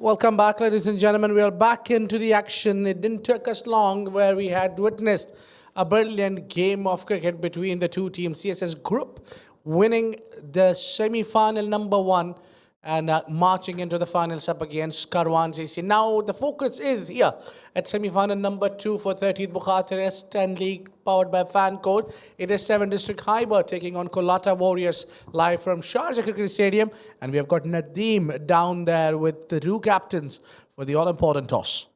Welcome back, ladies and gentlemen. We are back into the action. It didn't take us long where we had witnessed a brilliant game of cricket between the two teams. CSS Group winning the semi-final number one and marching into the finals up against Karwan CC. Now the focus is here at semi-final number two for 30th Bukhatir S10 League powered by Fan Code. It is 7 District Hyber taking on COLATTA Warriors live from Sharjah Cricket Stadium, and we have got Nadeem down there with the two captains for the all-important toss.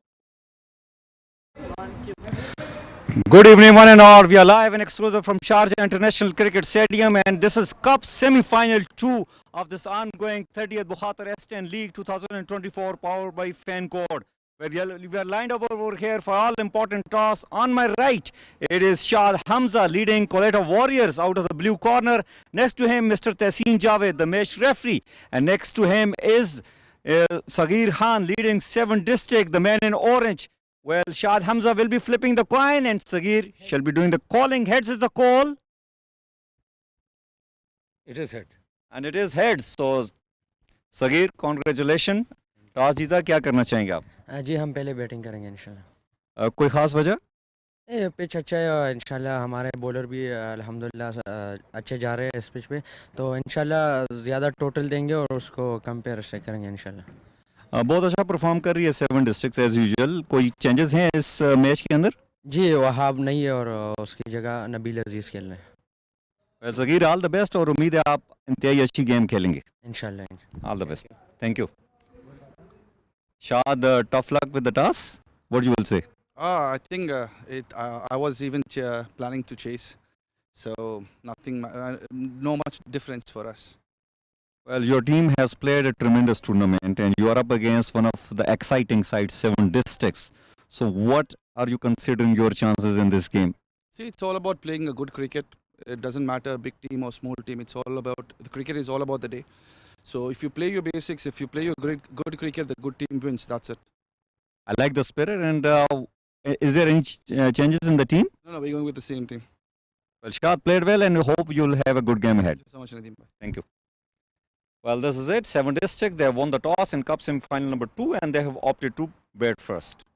Good evening, one and all. We are live and exclusive from Sharjah International Cricket Stadium, and this is Cup semi-final 2 of this ongoing 30th Bukhatir S10 League 2024 powered by Fan Code. We are lined up over here for all important toss. On my right, it is Shad Hamza leading COLATTA Warriors out of the blue corner. Next to him, Mr. Tehseen Javed, the match referee, and next to him is Sagir Khan leading 7 District, the man in orange. Well, Shad Hamza will be flipping the coin and Sagir shall be doing the calling. Heads is the call. It is head. And it is heads. So, Sagir, congratulations. Toss जीता, क्या करना चाहेंगे आप? जी हम पहले batting करेंगे इंशाल्लाह। कोई खास वजह? पिच अच्छा है और इंशाल्लाह हमारे बॉलर भी अल्हम्दुलिल्लाह अच्छे जा रहे हैं इस पिच पे, तो इंशाल्लाह ज़्यादा टोटल देंगे और उसको कंपेयर से करेंगे इंशाल्लाह। बहुत अच्छा परफॉर्म कर रही है 7 डिस्ट्रिक्ट्स एज यूजुअल। कोई चेंजेस हैं इस मैच के अंदर? जी वहाब नहीं है और उसकी जगह नबील अजीज़ खेल रहे हैं। Well Sagheer, all the best और उम्मीद है आप इंतहाई अच्छी गेम खेलेंगे इंशाल्लाह। All the best, thank you. Shad, tough luck with the toss. What you will say? I think I was even planning to chase, so nothing, no much difference for us. Well, your team has played a tremendous tournament, and you are up against one of the exciting sides, 7 districts. So, what are you considering your chances in this game? See, it's all about playing a good cricket. It doesn't matter big team or small team. It's all about the cricket is all about the day. So if you play your basics, if you play your good cricket, the good team wins. That's it. I like the spirit. And is there any changes in the team? No, we're going with the same team. Well, Shad played well, and hope you'll have a good game ahead. Thank you so much, Nadeem. Thank you. Well, this is it. 7 districts. They have won the toss in Cup semi-final number 2, and they have opted to bat first.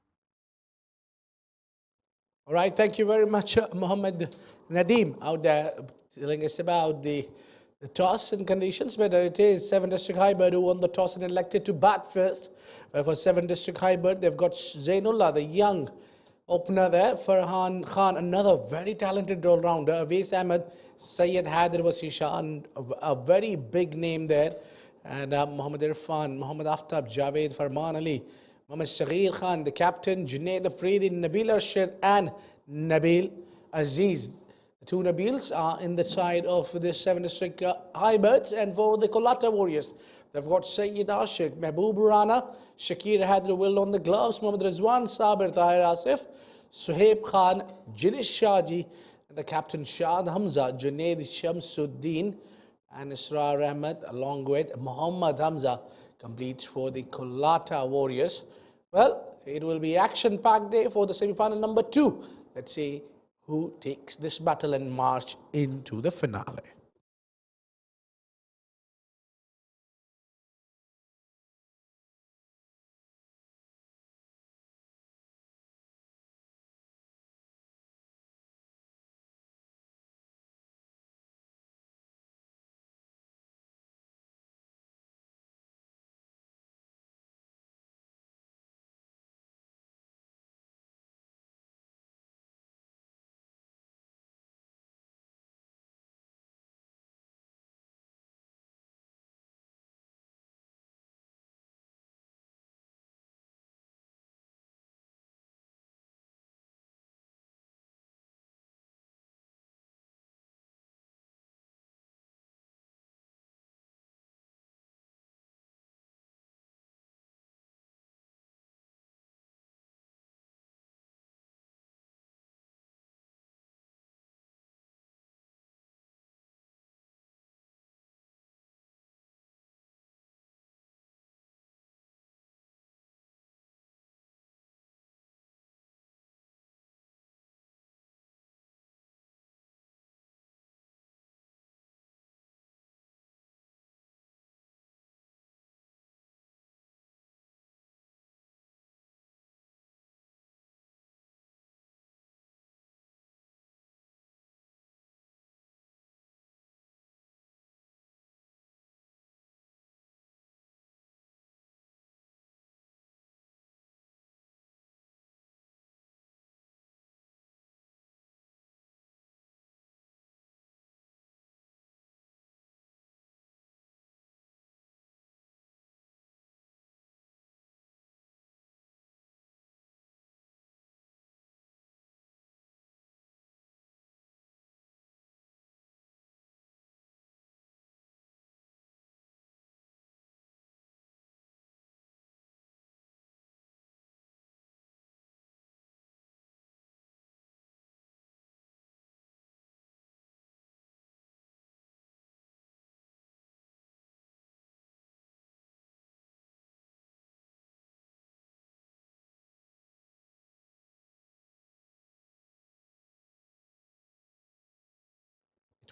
All right, thank you very much, Mohammed Nadeem, out there telling us about the toss and conditions, whether it is 7 District Hyber who won the toss and elected to bat first. Where for 7 District Hyber, they've got Zainullah, the young opener there. Farhan Khan, another very talented all-rounder. Awais Ahmed, Syed Haider Wasishan, a very big name there. And Muhammad Irfan, Muhammad Aftab, Javed, Farman Ali, Muhammad Shagir Khan, the captain, Junaid Afridi, Nabil Arshid, and Nabil Aziz. The two Nabils are in the side of the 7 District Hybirds, and for the COLATTA Warriors, they've got Sayyid Ashik, Mehboob Rana, Shakir Hadr Will on the gloves, Mohammad Rizwan Sabir, Tahir Asif, Suhaib Khan, Jinish Shaji, and the captain Shad Hamza, Junaid Shamsuddin, and Israr Ahmed, along with Muhammad Hamza, complete for the COLATTA Warriors. Well, it will be action-packed day for the semi-final number 2. Let's see who takes this battle and march into the finale.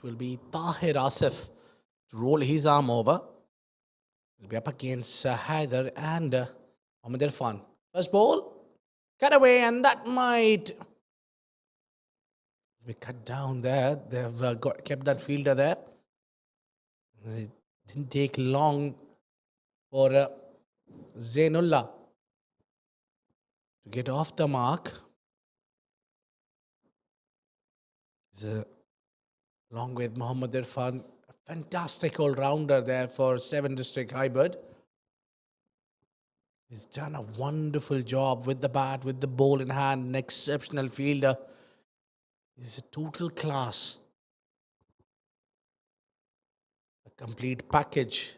It will be Tahir Asif to roll his arm over. He'll be up against Haider and Mohammad Irfan. First ball, cut away, and that might be cut down there. They've kept that fielder there. It didn't take long for Zainullah to get off the mark. Along with Mohammad Irfan, a fantastic all-rounder there for 7 District Highbird. He's done a wonderful job with the bat, with the ball in hand, an exceptional fielder. He's a total class. A complete package.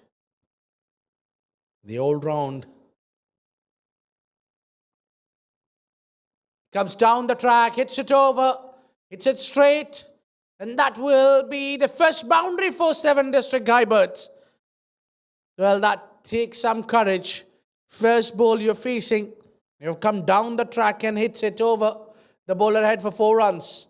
The all-round. Comes down the track, hits it over, hits it straight. And that will be the first boundary for 7 District Highbirds. Well, that takes some courage. First ball you're facing, you've come down the track and hits it over. The bowler head for 4 runs.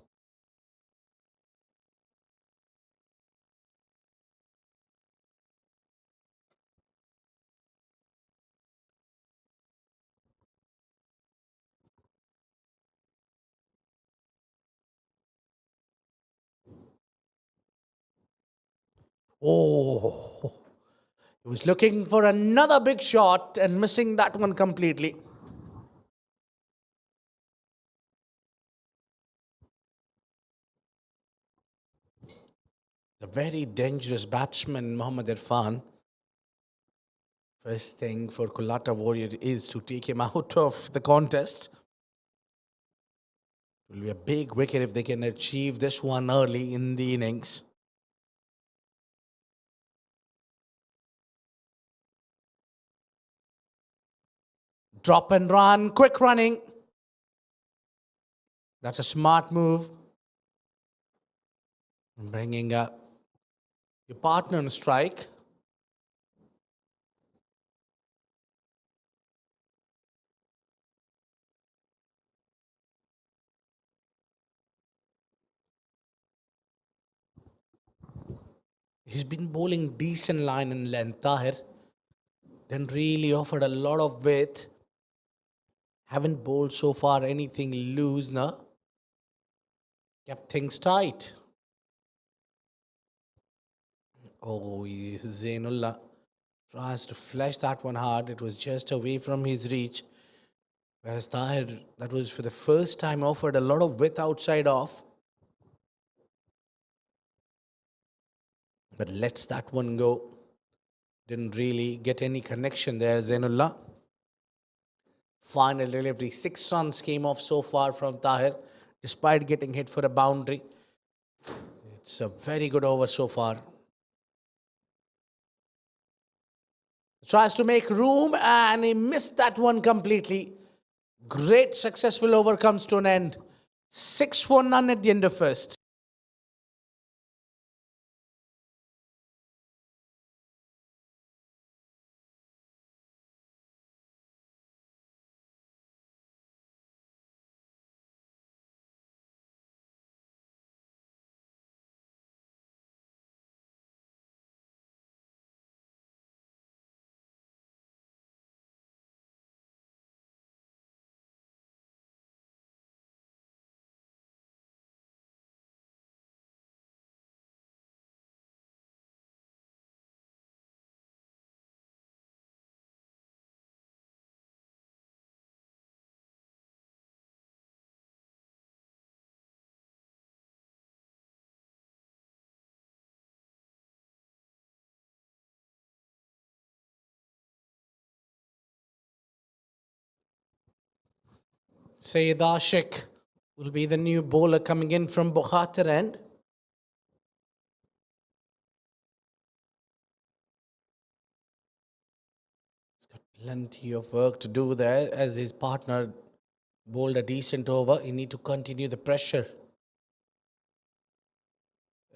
Oh, he was looking for another big shot and missing that one completely. The very dangerous batsman, Mohammad Irfan. First thing for COLATTA Warrior is to take him out of the contest. It will be a big wicket if they can achieve this one early in the innings. Drop and run, quick running. That's a smart move. Bringing up your partner on strike. He's been bowling decent line and length. Tahir didn't really offered a lot of width. Haven't bowled so far anything loose now. Kept things tight. Oh, Zainullah tries to flash that one hard. It was just away from his reach. Whereas Tahir, that was for the first time, offered a lot of width outside off. But lets that one go. Didn't really get any connection there, Zainullah. Final delivery. 6 runs came off so far from Tahir, despite getting hit for a boundary. It's a very good over so far. Tries to make room and he missed that one completely. Great successful over comes to an end. 6 for none at the end of first. Sayyid Ashik will be the new bowler coming in from Bukhatir end. He's got plenty of work to do there as his partner bowled a decent over. He need to continue the pressure.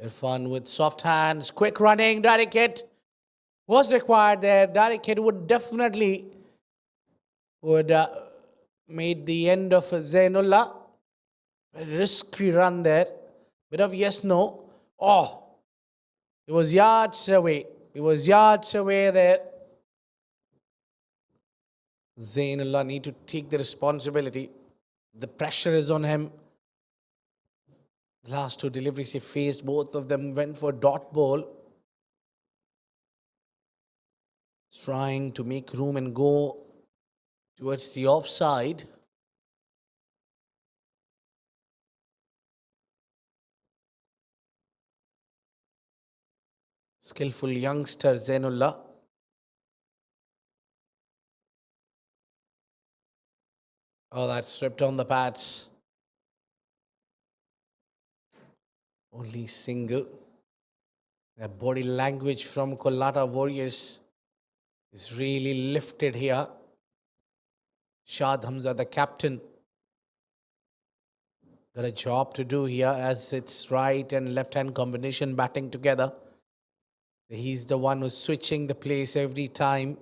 Irfan with soft hands, quick running, direct hit was required there. Direct hit would definitely made the end of Zainullah. A risky run there. Bit of yes, no. Oh, He was yards away. He was yards away there. Zainullah need to take the responsibility. The pressure is on him. The last two deliveries he faced, both of them went for dot ball. Trying to make room and go towards the offside. Skillful youngster Zainullah. Oh, that's stripped on the pads. Only single. The body language from COLATTA Warriors is really lifted here. Shad Hamza, the captain, got a job to do here as it's right and left hand combination batting together. He's the one who's switching the place every time.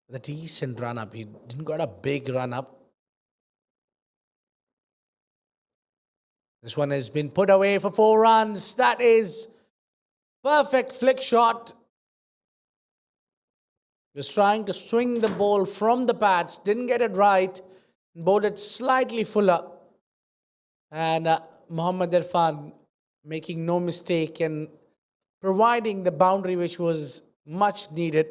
The decent run up. He didn't got a big run up. This one has been put away for 4 runs. That is perfect flick shot. Was trying to swing the ball from the pads. Didn't get it right. Bowled it slightly fuller. And Mohammad Irfan making no mistake and providing the boundary which was much needed.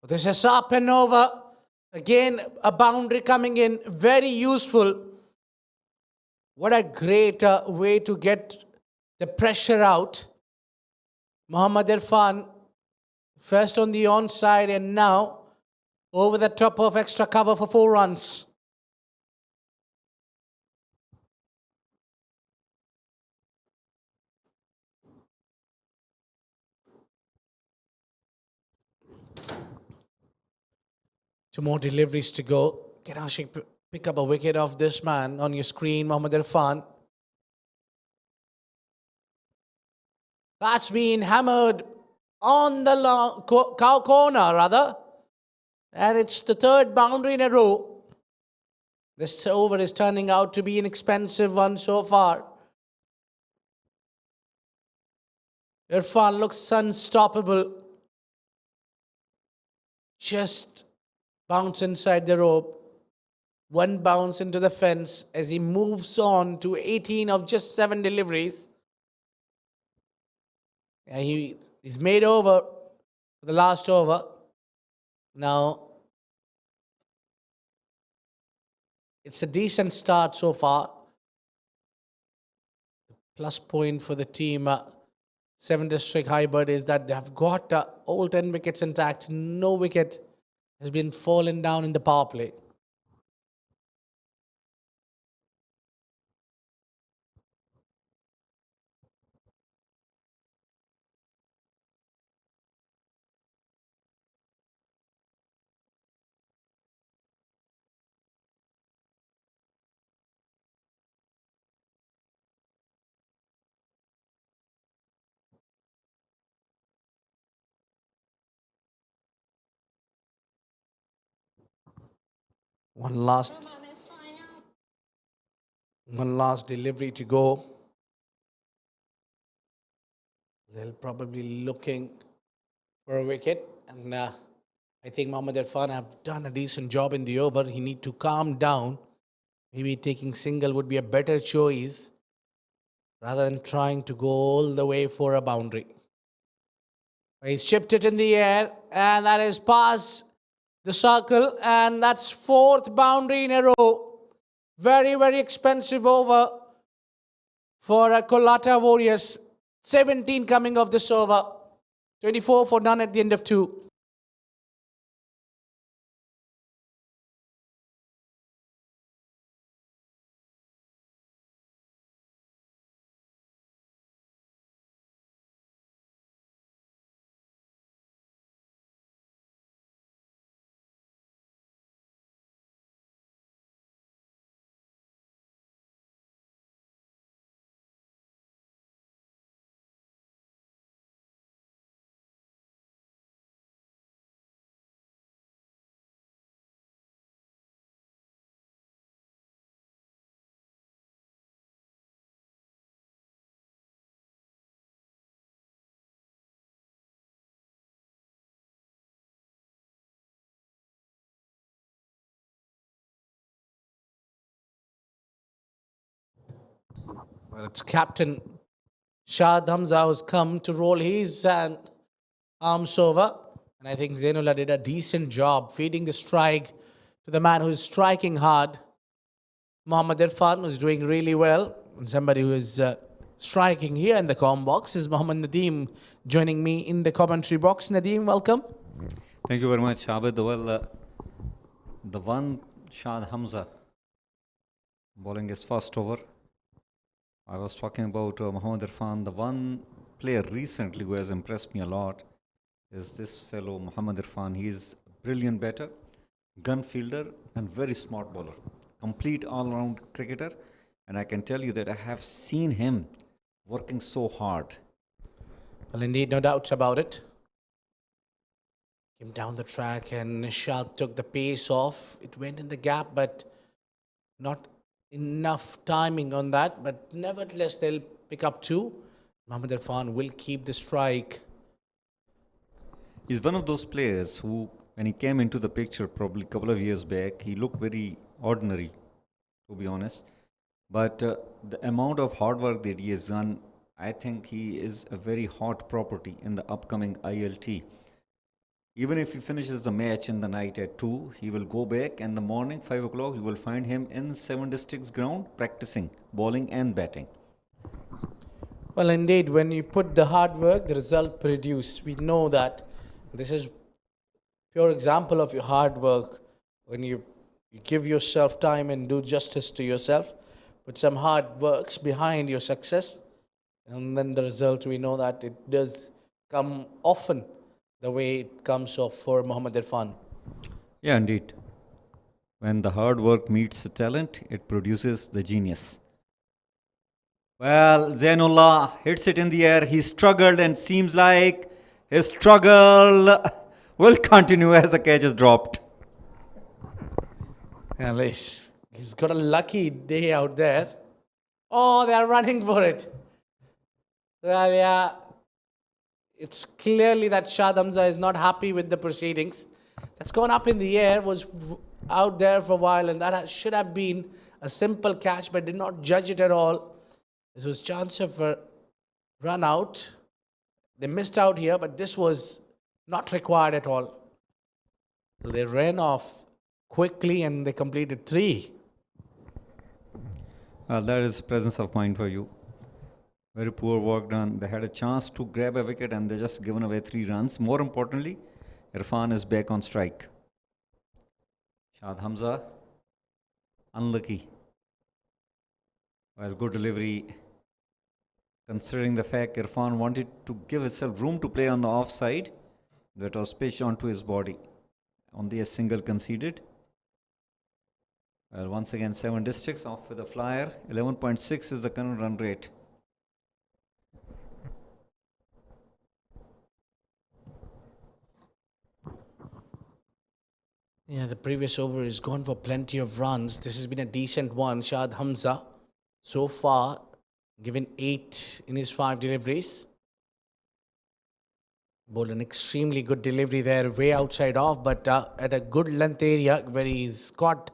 This is up and over. Again, a boundary coming in. Very useful. What a great way to get the pressure out. Mohammad Irfan first on the onside and now over the top of extra cover for 4 runs. Two more deliveries to go. Can Ashik pick up a wicket off this man on your screen, Mohammad Irfan? That's been hammered on the corner, rather. And it's the 3rd boundary in a row. This over is turning out to be an expensive one so far. Irfan looks unstoppable. Just bounce inside the rope. 1 bounce into the fence as he moves on to 18 of just 7 deliveries. And he's made over for the last over. Now, it's a decent start so far. Plus point for the team, 7 District Highbird, is that they have got all 10 wickets intact. No wicket has been fallen down in the power play. One last delivery to go. They'll probably looking for a wicket. And I think Mohammad Irfan have done a decent job in the over. He need to calm down. Maybe taking single would be a better choice rather than trying to go all the way for a boundary. He's chipped it in the air, and that is past the circle, and that's 4th boundary in a row. Very, very expensive over for COLATTA Warriors. 17 coming off this over. 24 for none at the end of 2. Well, it's Captain Shad Hamza who's come to roll his arms over. And I think Zainullah did a decent job feeding the strike to the man who's striking hard. Mohammad Irfan was doing really well. And somebody who is striking here in the comm box is Mohammad Nadeem joining me in the commentary box. Nadeem, welcome. Thank you very much, Abid. Well, the one Shad Hamza bowling his first over. I was talking about Mohammad Irfan. The one player recently who has impressed me a lot is this fellow Mohammad Irfan. He's a brilliant batter, gun fielder, and very smart bowler. Complete all-round cricketer. And I can tell you that I have seen him working so hard. Well, indeed, no doubts about it. Came down the track and Shad took the pace off. It went in the gap, but not enough timing on that. But nevertheless, they'll pick up two. Mohammad Irfan will keep the strike. He's one of those players who, when he came into the picture probably a couple of years back, he looked very ordinary, to be honest. But the amount of hard work that he has done, I think he is a very hot property in the upcoming ILT. Even if he finishes the match in the night at 2, he will go back in the morning, 5 o'clock, you will find him in 7 districts ground practicing bowling and batting. Well, indeed, when you put the hard work, the result produce. We know that. This is pure example of your hard work. When you give yourself time and do justice to yourself, put some hard works behind your success, and then the result, we know that it does come often the way it comes off for Mohammad Irfan. Yeah, indeed. When the hard work meets the talent, it produces the genius. Well, Zainullah hits it in the air. He struggled and seems like his struggle will continue as the catch is dropped. At least he's got a lucky day out there. Oh, they're running for it. Well, yeah. It's clearly that Shad Hamza is not happy with the proceedings. That's gone up in the air, was out there for a while, and that should have been a simple catch, but did not judge it at all. This was chance of a run out. They missed out here, but this was not required at all. They ran off quickly and they completed 3. That is presence of mind for you. Very poor work done. They had a chance to grab a wicket and they just given away 3 runs. More importantly, Irfan is back on strike. Shad Hamza, unlucky. Well, good delivery. Considering the fact Irfan wanted to give himself room to play on the offside, that was pitched onto his body. Only a single conceded. Well, once again, 7 districts off with a flyer. 11.6 is the current run rate. Yeah, the previous over is gone for plenty of runs. This has been a decent one. Shad Hamza, so far, given 8 in his 5 deliveries. Bowled an extremely good delivery there, way outside off, but at a good length area where he's got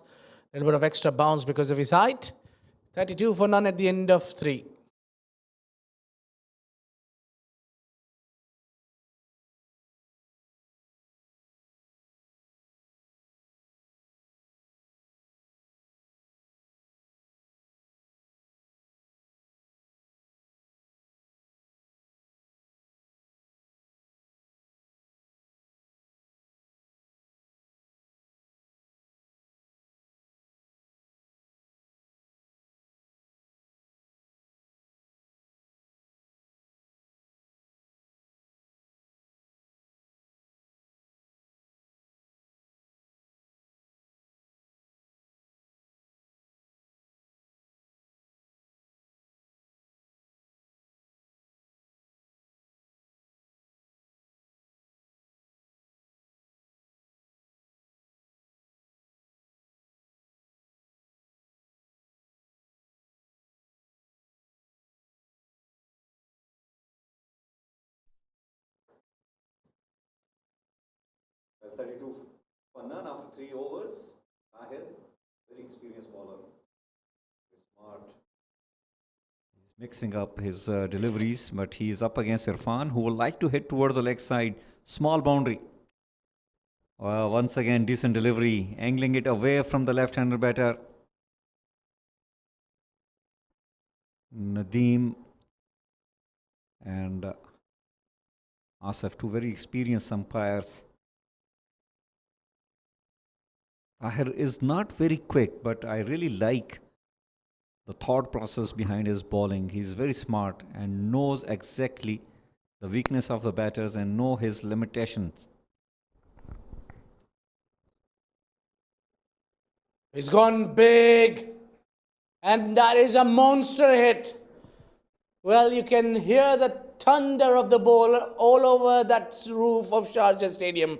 a little bit of extra bounce because of his height. 32 for none at the end of 3. Well, 32 for none after 3 overs. Ahir, very experienced bowler. Very smart. He's mixing up his deliveries, but he is up against Irfan, who would like to hit towards the leg side. Small boundary. Once again, decent delivery, angling it away from the left-hander batter. Nadeem and SF-2, very experienced umpires. Tahir is not very quick, but I really like the thought process behind his bowling. He's very smart and knows exactly the weakness of the batters and know his limitations. He's gone big. And that is a monster hit. Well, you can hear the thunder of the ball all over that roof of Sharjah Stadium.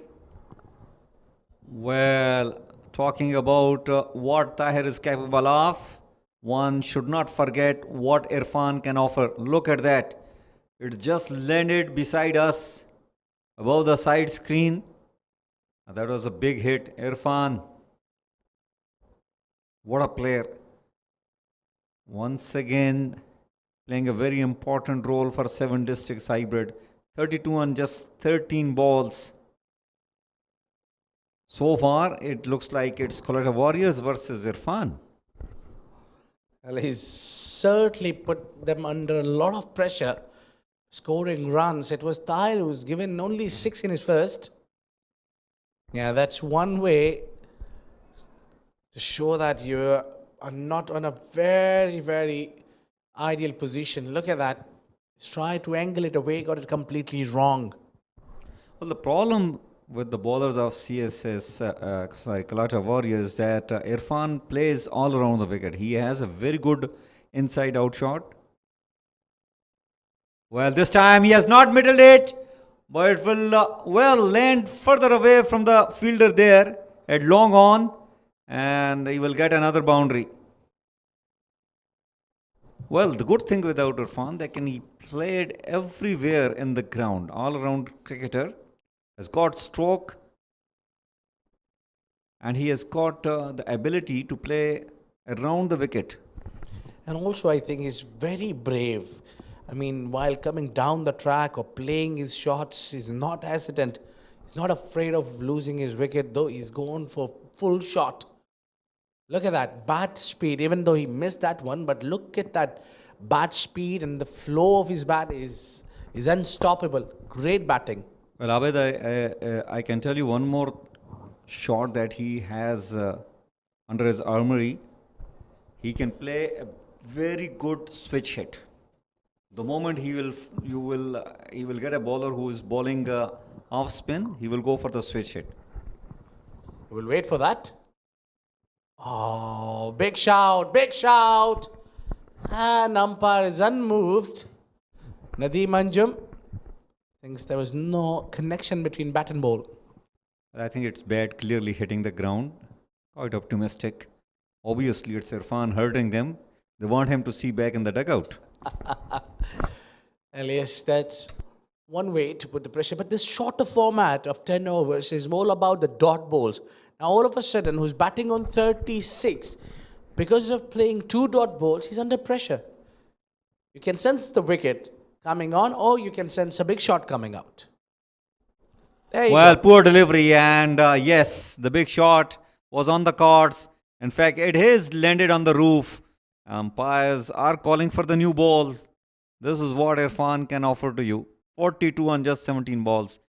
Well, talking about what Tahir is capable of, one should not forget what Irfan can offer. Look at that. It just landed beside us above the side screen. That was a big hit. Irfan, what a player. Once again, playing a very important role for 7 districts hybrid. 32 on just 13 balls. So far, it looks like it's COLATTA Warriors versus Irfan. Well, he's certainly put them under a lot of pressure, scoring runs. It was Tahir who was given only 6 in his first. Yeah, that's one way to show that you are not on a very, very ideal position. Look at that. He's tried to angle it away, got it completely wrong. Well, the problem with the bowlers of COLATTA Warriors is that Irfan plays all around the wicket. He has a very good inside-out shot. Well, this time he has not middled it, but it will land further away from the fielder there at long on, and he will get another boundary. Well, the good thing without Irfan, that he played everywhere in the ground, all-around cricketer, has got stroke, and he has got the ability to play around the wicket. And also, I think he's very brave. I mean, while coming down the track or playing his shots, he's not hesitant. He's not afraid of losing his wicket, though he's gone for full shot. Look at that bat speed, even though he missed that one, but look at that bat speed, and the flow of his bat is unstoppable. Great batting. Well, Abed, I can tell you one more shot that he has under his armory. He can play a very good switch hit. The moment he will get a bowler who is bowling off spin, he will go for the switch hit. We'll wait for that. Oh, big shout, big shout. And umpire is unmoved. Nadeem Anjum thinks there was no connection between bat and ball. I think it's bad, clearly hitting the ground. Quite optimistic. Obviously, it's Irfan hurting them. They want him to see back in the dugout. Well, yes, that's one way to put the pressure. But this shorter format of 10 overs is all about the dot balls. Now, all of a sudden, who's batting on 36, because of playing 2 dot balls, he's under pressure. You can sense the wicket coming on, or you can sense a big shot coming out. There you Well, go. poor delivery, and yes, the big shot was on the cards. In fact, it is landed on the roof. Umpires are calling for the new balls. This is what Irfan can offer to you. 42 on just 17 balls.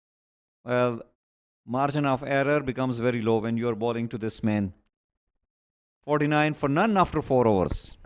Well, margin of error becomes very low when you are bowling to this man. 49 for none after 4 overs.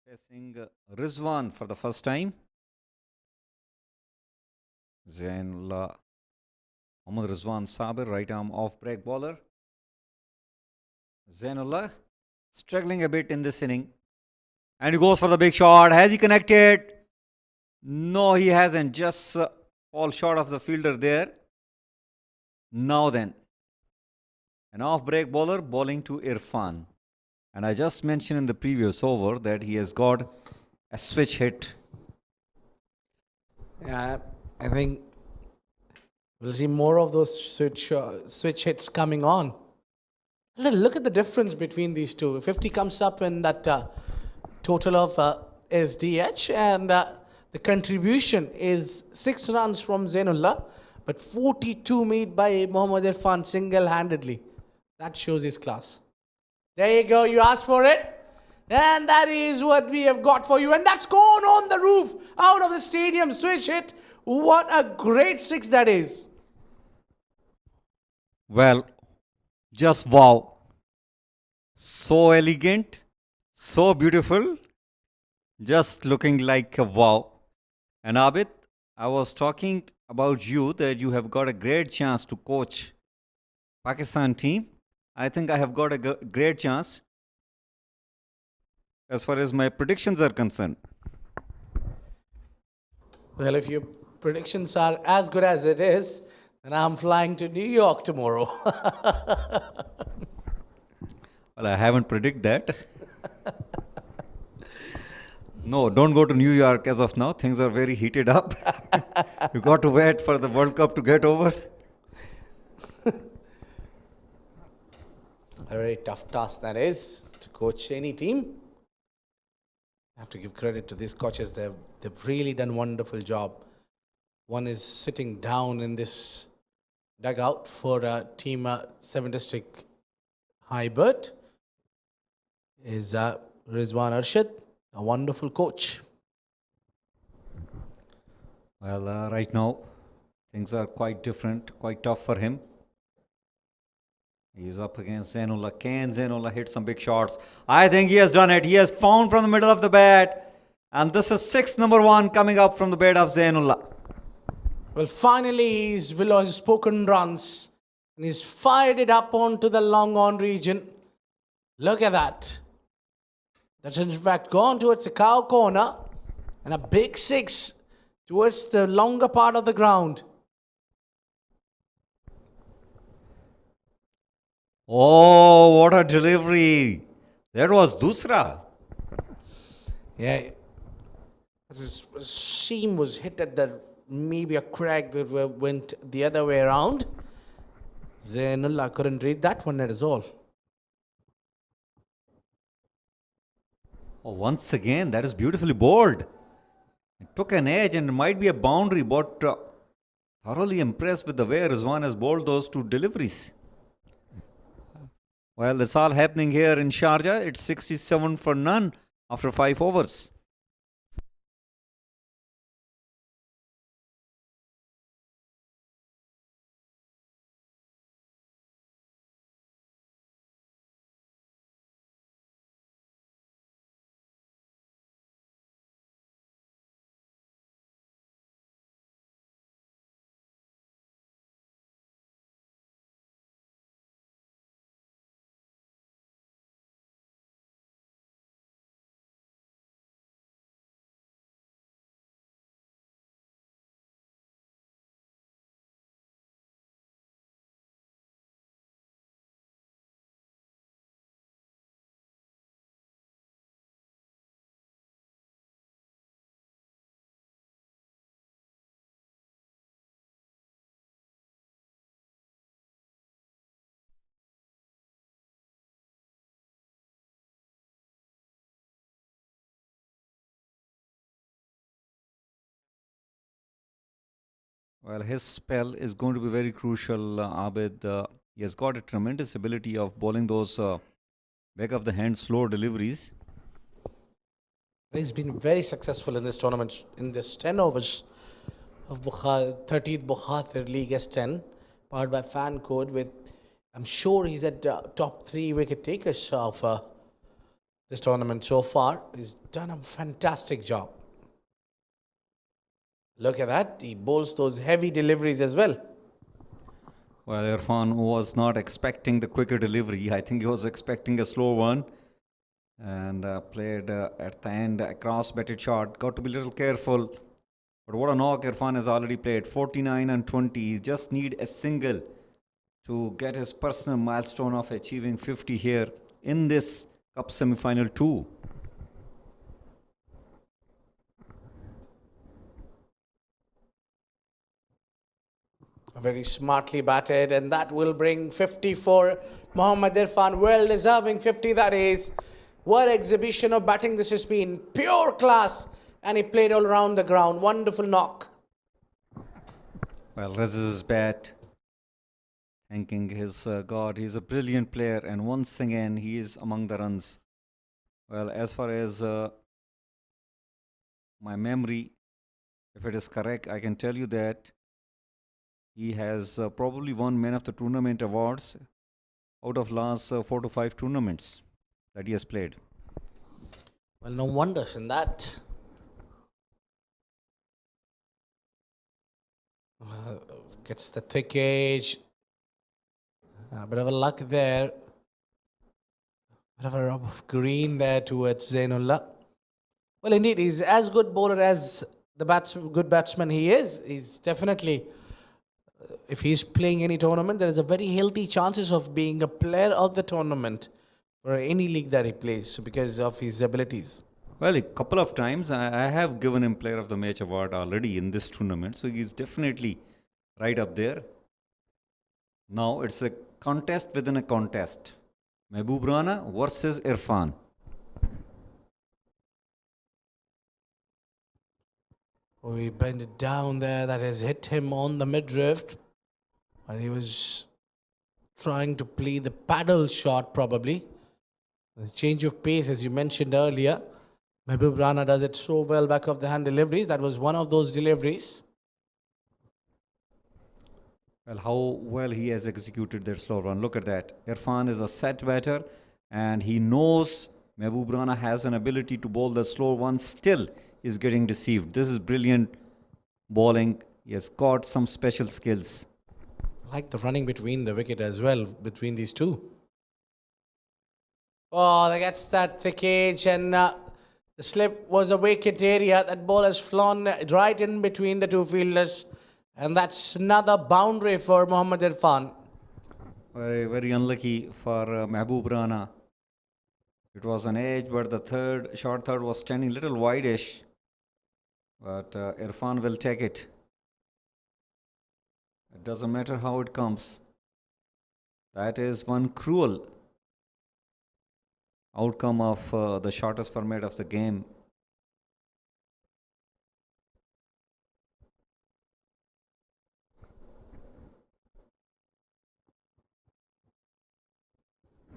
Facing Rizwan for the first time. Zainullah Muhammad Rizwan Sabir, right arm off break bowler. Zainullah struggling a bit in this inning. And he goes for the big shot. Has he connected? No, he hasn't. Just fall short of the fielder there. Now then, an off break bowler bowling to Irfan. And I just mentioned in the previous over that he has got a switch hit. Yeah, I think we'll see more of those switch hits coming on. Look at the difference between these two. 50 comes up in that total of SDH, and the contribution is 6 runs from Zainullah, but 42 made by Mohammad Irfan single-handedly. That shows his class. There you go, you asked for it. And that is what we have got for you. And that's gone on the roof, out of the stadium, switch hit. What a great 6 that is. Well, just wow. So elegant, so beautiful, just looking like a wow. And Abid, I was talking about you that you have got a great chance to coach Pakistan team. I think I have got a great chance as far as my predictions are concerned. Well, if your predictions are as good as it is, then I'm flying to New York tomorrow. Well, I haven't predicted that. No, don't go to New York as of now. Things are very heated up. You got to wait for the World Cup to get over. A very tough task that is, to coach any team. I have to give credit to these coaches. They've really done a wonderful job. One is sitting down in this dugout for team 7 District Highbird is Rizwan Arshad, a wonderful coach. Well, right now, things are quite different, quite tough for him. He is up against Zainullah. Can Zainullah hit some big shots? I think he has done it. He has found from the middle of the bat. And this is 6 number 1 coming up from the bat of Zainullah. Well, finally, he's below his spoken runs. And he's fired it up onto the long on region. Look at that. That's in fact gone towards the cow corner. And a big 6 towards the longer part of the ground. Oh, what a delivery. That was Dusra. Yeah. His seam was hit at the maybe a crack that went the other way around. Zainullah couldn't read that one at all. Oh, once again, that is beautifully bowled. It took an edge and it might be a boundary, but thoroughly impressed with the way Rizwan has bowled those 2 deliveries. Well, that's all happening here in Sharjah. It's 67 for none after 5 overs. Well, his spell is going to be very crucial, Abid. He has got a tremendous ability of bowling those back of the hand slow deliveries. He's been very successful in this tournament, in this 10 overs of 30th Bukhatir League S10, powered by Fan Code with, I'm sure he's at top 3 wicket takers of this tournament so far. He's done a fantastic job. Look at that. He bowls those heavy deliveries as well. Well, Irfan was not expecting the quicker delivery. I think he was expecting a slow one. And played at the end a cross-batted shot. Got to be a little careful. But what a knock Irfan has already played. 49 and 20. He just need a single to get his personal milestone of achieving 50 here in this Cup semi-final 2. Very smartly batted, and that will bring 50 for Mohammad Irfan. Well deserving 50 that is. What exhibition of batting this has been. Pure class. And he played all around the ground. Wonderful knock. Well, raises his bat, thanking his God. He's a brilliant player, and once again he is among the runs. Well, as far as my memory, if it is correct, I can tell you that he has probably won Man of the Tournament awards out of last 4 to 5 tournaments that he has played. Well, no wonders in that. Gets the thick edge. A bit of a luck there. Bit of a rub of green there towards Zainullah. Well, indeed, he's as good bowler as the good batsman he is. He's definitely, if he's playing any tournament, there is a very healthy chances of being a player of the tournament for any league that he plays because of his abilities. Well, a couple of times I have given him Player of the Match award already in this tournament, so he's definitely right up there. Now it's a contest within a contest. Mehboob Rana versus Irfan. Oh, he bent it down there. That has hit him on the midriff. And he was trying to play the paddle shot probably. The change of pace, as you mentioned earlier. Mehboob Rana does it so well back of the hand deliveries. That was one of those deliveries. Well, how well he has executed that slow run. Look at that. Irfan is a set batter and he knows Mehboob Rana has an ability to bowl the slow one. Still is getting deceived. This is brilliant bowling. He has got some special skills. I like the running between the wicket as well, between these two. Oh, that gets that thick edge, and the slip was a wicket area. That ball has flown right in between the two fielders, and that's another boundary for Mohammad Irfan. Very, very unlucky for Mehboob Rana. It was an edge, but the short third was standing a little wide-ish. But Irfan will take it. It doesn't matter how it comes. That is one cruel outcome of the shortest format of the game.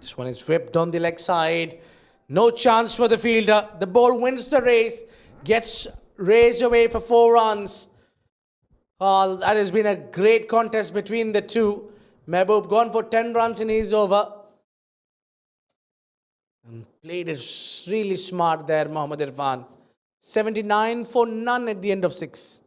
This one is whipped on the leg side. No chance for the fielder. The ball wins the race. Gets raised away for 4 runs. That has been a great contest between the two. Mehboob gone for 10 runs in his over. And played it really smart there, Mohammad Irfan. 79 for none at the end of 6.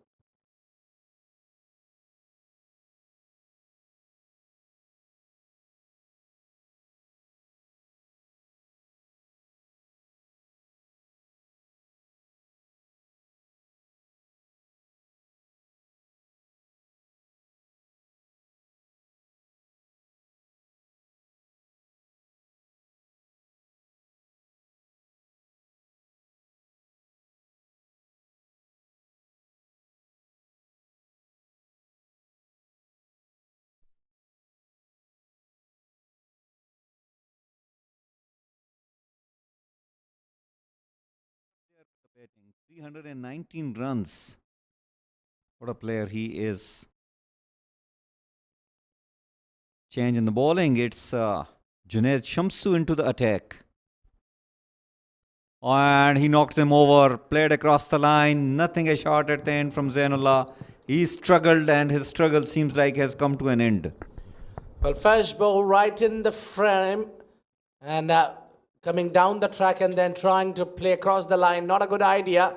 Batting 319 runs. What a player he is. Change in the bowling. It's Junaid Shamsu into the attack. And he knocks him over. Played across the line. Nothing a shot at the end from Zainullah. He struggled and his struggle seems like has come to an end. Well, first ball right in the frame. And coming down the track and then trying to play across the line. Not a good idea.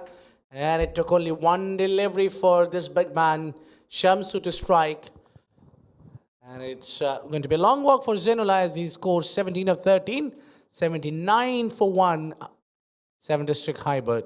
And it took only one delivery for this big man, Shamsu, to strike. And it's going to be a long walk for Zainullah as he scores 17 of 13, 79 for 1, 7 district high bird.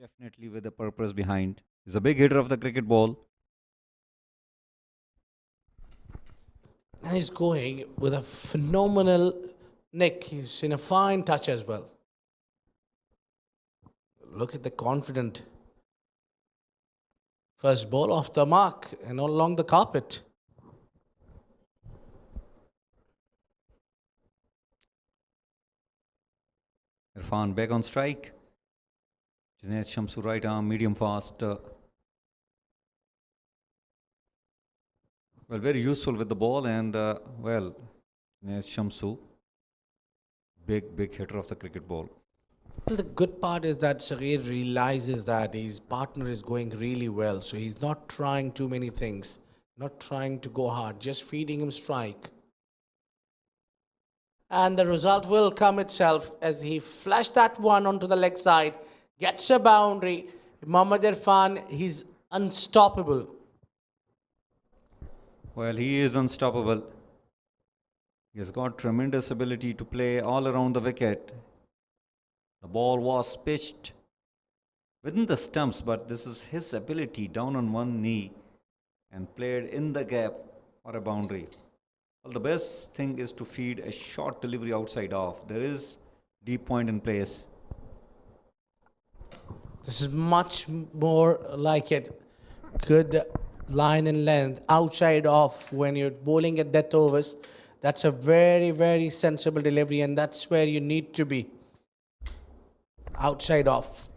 Definitely with a purpose behind. He's a big hitter of the cricket ball. And he's going with a phenomenal nick. He's in a fine touch as well. Look at the confident first ball off the mark and all along the carpet. Irfan back on strike. Junaid Shamsu right arm, medium fast. Well, very useful with the ball and well, Junaid Shamsu, big hitter of the cricket ball. Well, the good part is that Saghir realizes that his partner is going really well. So he's not trying too many things, not trying to go hard, just feeding him strike. And the result will come itself as he flashed that one onto the leg side, gets a boundary. Mohammad Irfan, he's unstoppable. Well, he is unstoppable. He has got tremendous ability to play all around the wicket. The ball was pitched within the stumps, but this is his ability down on one knee and played in the gap for a boundary. Well, the best thing is to feed a short delivery outside off. There is deep point in place. This is much more like it. Good line and length, outside off when you're bowling at death overs. That's a very sensible delivery, and that's where you need to be. Outside off.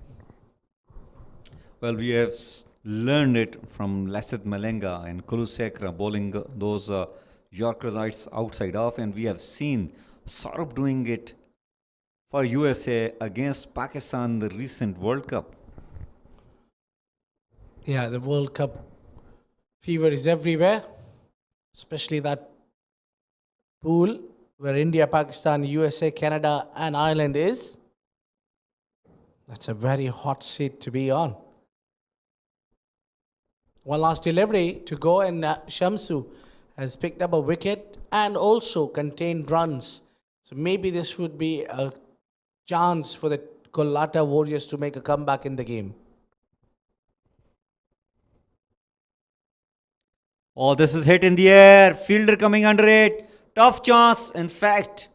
Well, we have learned it from Lasith Malenga and Kulusekra bowling those Yorkers outside off, and we have seen Saurabh doing it for USA against Pakistan in the recent World Cup. Yeah, the World Cup fever is everywhere, especially that pool where India, Pakistan, USA, Canada, and Ireland is. That's a very hot seat to be on. One last delivery to go, and Shamsu has picked up a wicket and also contained runs. So maybe this would be a chance for the COLATTA Warriors to make a comeback in the game. Oh, this is hit in the air. Fielder coming under it. Tough chance. In fact,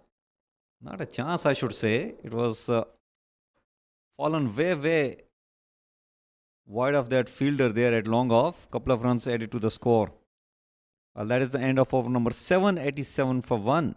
not a chance, I should say. It was fallen way wide of that fielder there at long off. Couple of runs added to the score. Well, that is the end of over number 7, 87 for 1.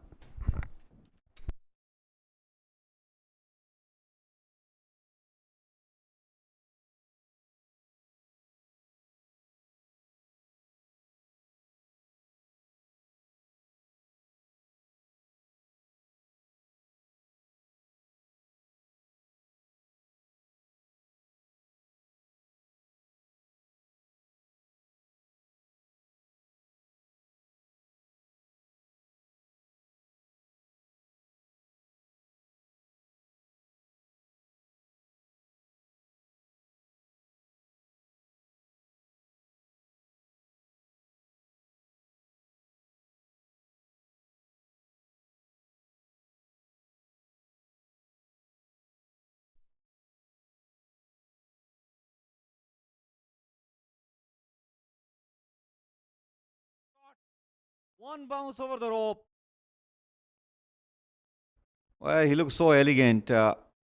One bounce over the rope. Well, he looks so elegant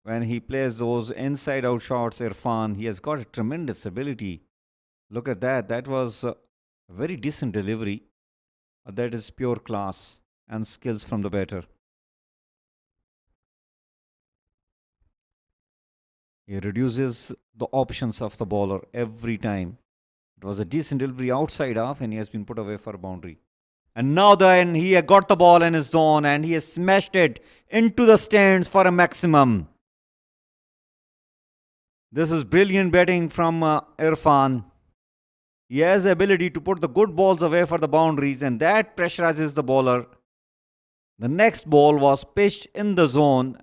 when he plays those inside out shots, Irfan. He has got a tremendous ability. Look at that. That was a very decent delivery. That is pure class and skills from the batter. He reduces the options of the bowler every time. It was a decent delivery outside off, and he has been put away for a boundary. And now then he had got the ball in his zone and he has smashed it into the stands for a maximum. This is brilliant batting from Irfan. He has the ability to put the good balls away for the boundaries, and that pressurizes the bowler. The next ball was pitched in the zone,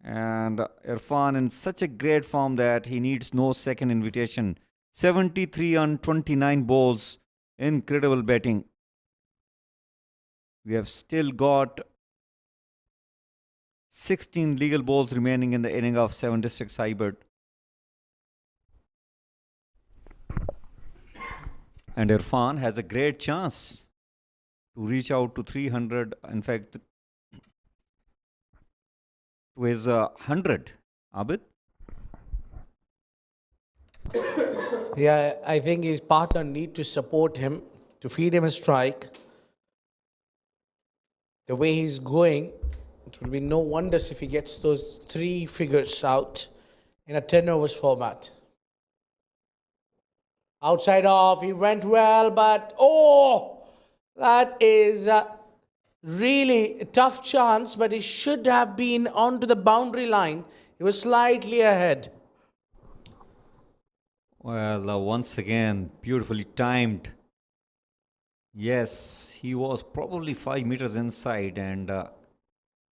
and Irfan in such a great form that he needs no second invitation. 73 on 29 balls. Incredible batting. We have still got 16 legal balls remaining in the inning of 7 districts hybrid. And Irfan has a great chance to reach out to 300, in fact, to his 100. Abid? Yeah, I think his partner need to support him to feed him a strike. The way he's going, it will be no wonders if he gets those 3 figures out in a 10 overs format. Outside off, he went well, but that is a really a tough chance, but he should have been onto the boundary line. He was slightly ahead. Well, once again, beautifully timed. Yes, he was probably 5 meters inside, and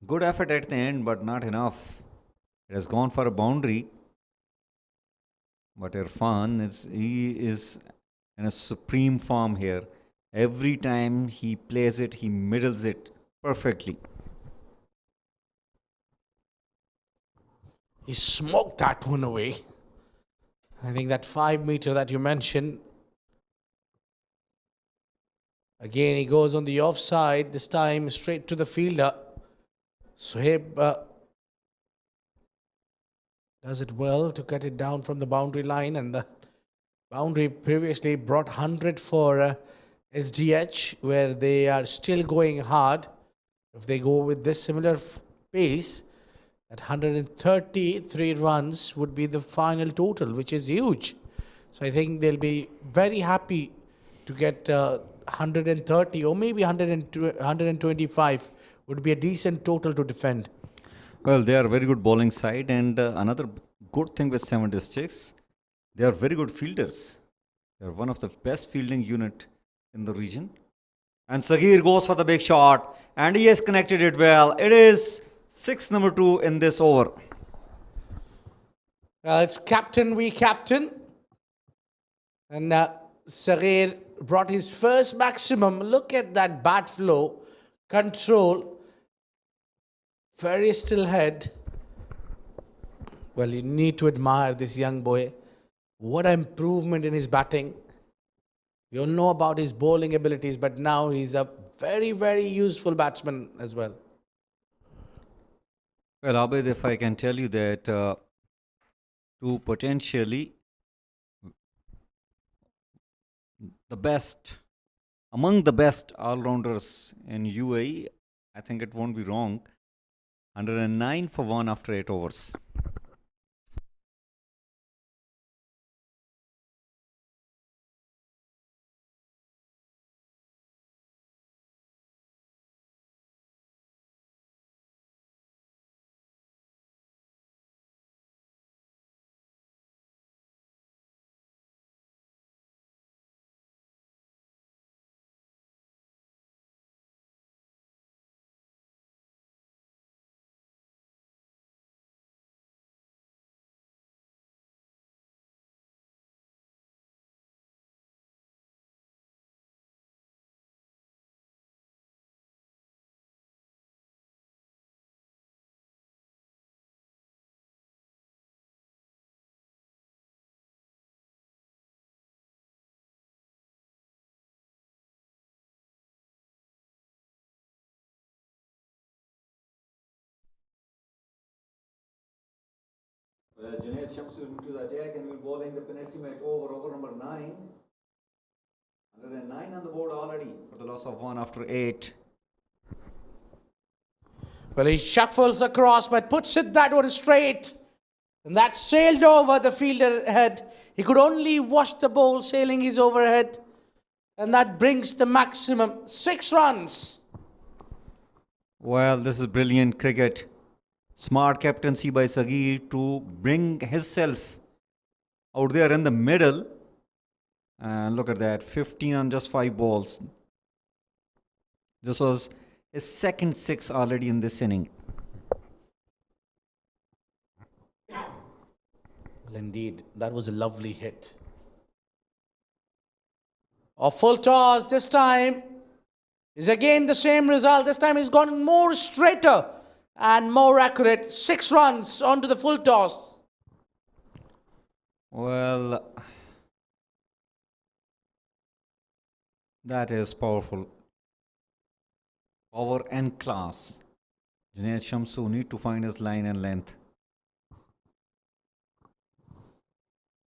good effort at the end, but not enough. It has gone for a boundary. But Irfan is in a supreme form here. Every time he plays it, he middles it perfectly. He smoked that one away. I think that 5 meter that you mentioned. Again, he goes on the offside, this time straight to the fielder. Sohaib does it well to get it down from the boundary line, and the boundary previously brought 100 for SDH, where they are still going hard. If they go with this similar pace, at 133 runs would be the final total, which is huge. So I think they'll be very happy to get 130 or maybe 125 would be a decent total to defend. Well, they are a very good bowling side, and another good thing with 7 districts, they are very good fielders. They are one of the best fielding unit in the region. And Sagir goes for the big shot, and he has connected it well. It is 6 number 2 in this over. It's captain v captain. And Sagir brought his first maximum. Look at that bat flow, control, very still head. Well, you need to admire this young boy. What an improvement in his batting. We all know about his bowling abilities, but now he's a very, very useful batsman as well. Well, Abid, if I can tell you that to potentially the best, among the best all-rounders in UAE, I think it won't be wrong. 109 for 1 after 8 overs. Junaid Shamsu into the attack and we're bowling the penultimate over number 9. 109 on the board already for the loss of 1 after 8. Well, he shuffles across but puts it that one straight. And that sailed over the fielder head. He could only watch the ball sailing his overhead. And that brings the maximum 6 runs. Well, this is brilliant cricket. Smart captaincy by Sagir to bring himself out there in the middle. And look at that, 15 on just 5 balls. This was his second 6 already in this inning. Well, indeed, that was a lovely hit. A full toss this time is again the same result. This time he's gone more straighter and more accurate. 6 runs onto the full toss. Well, that is powerful. Power and class. Junaid Shamsu need to find his line and length.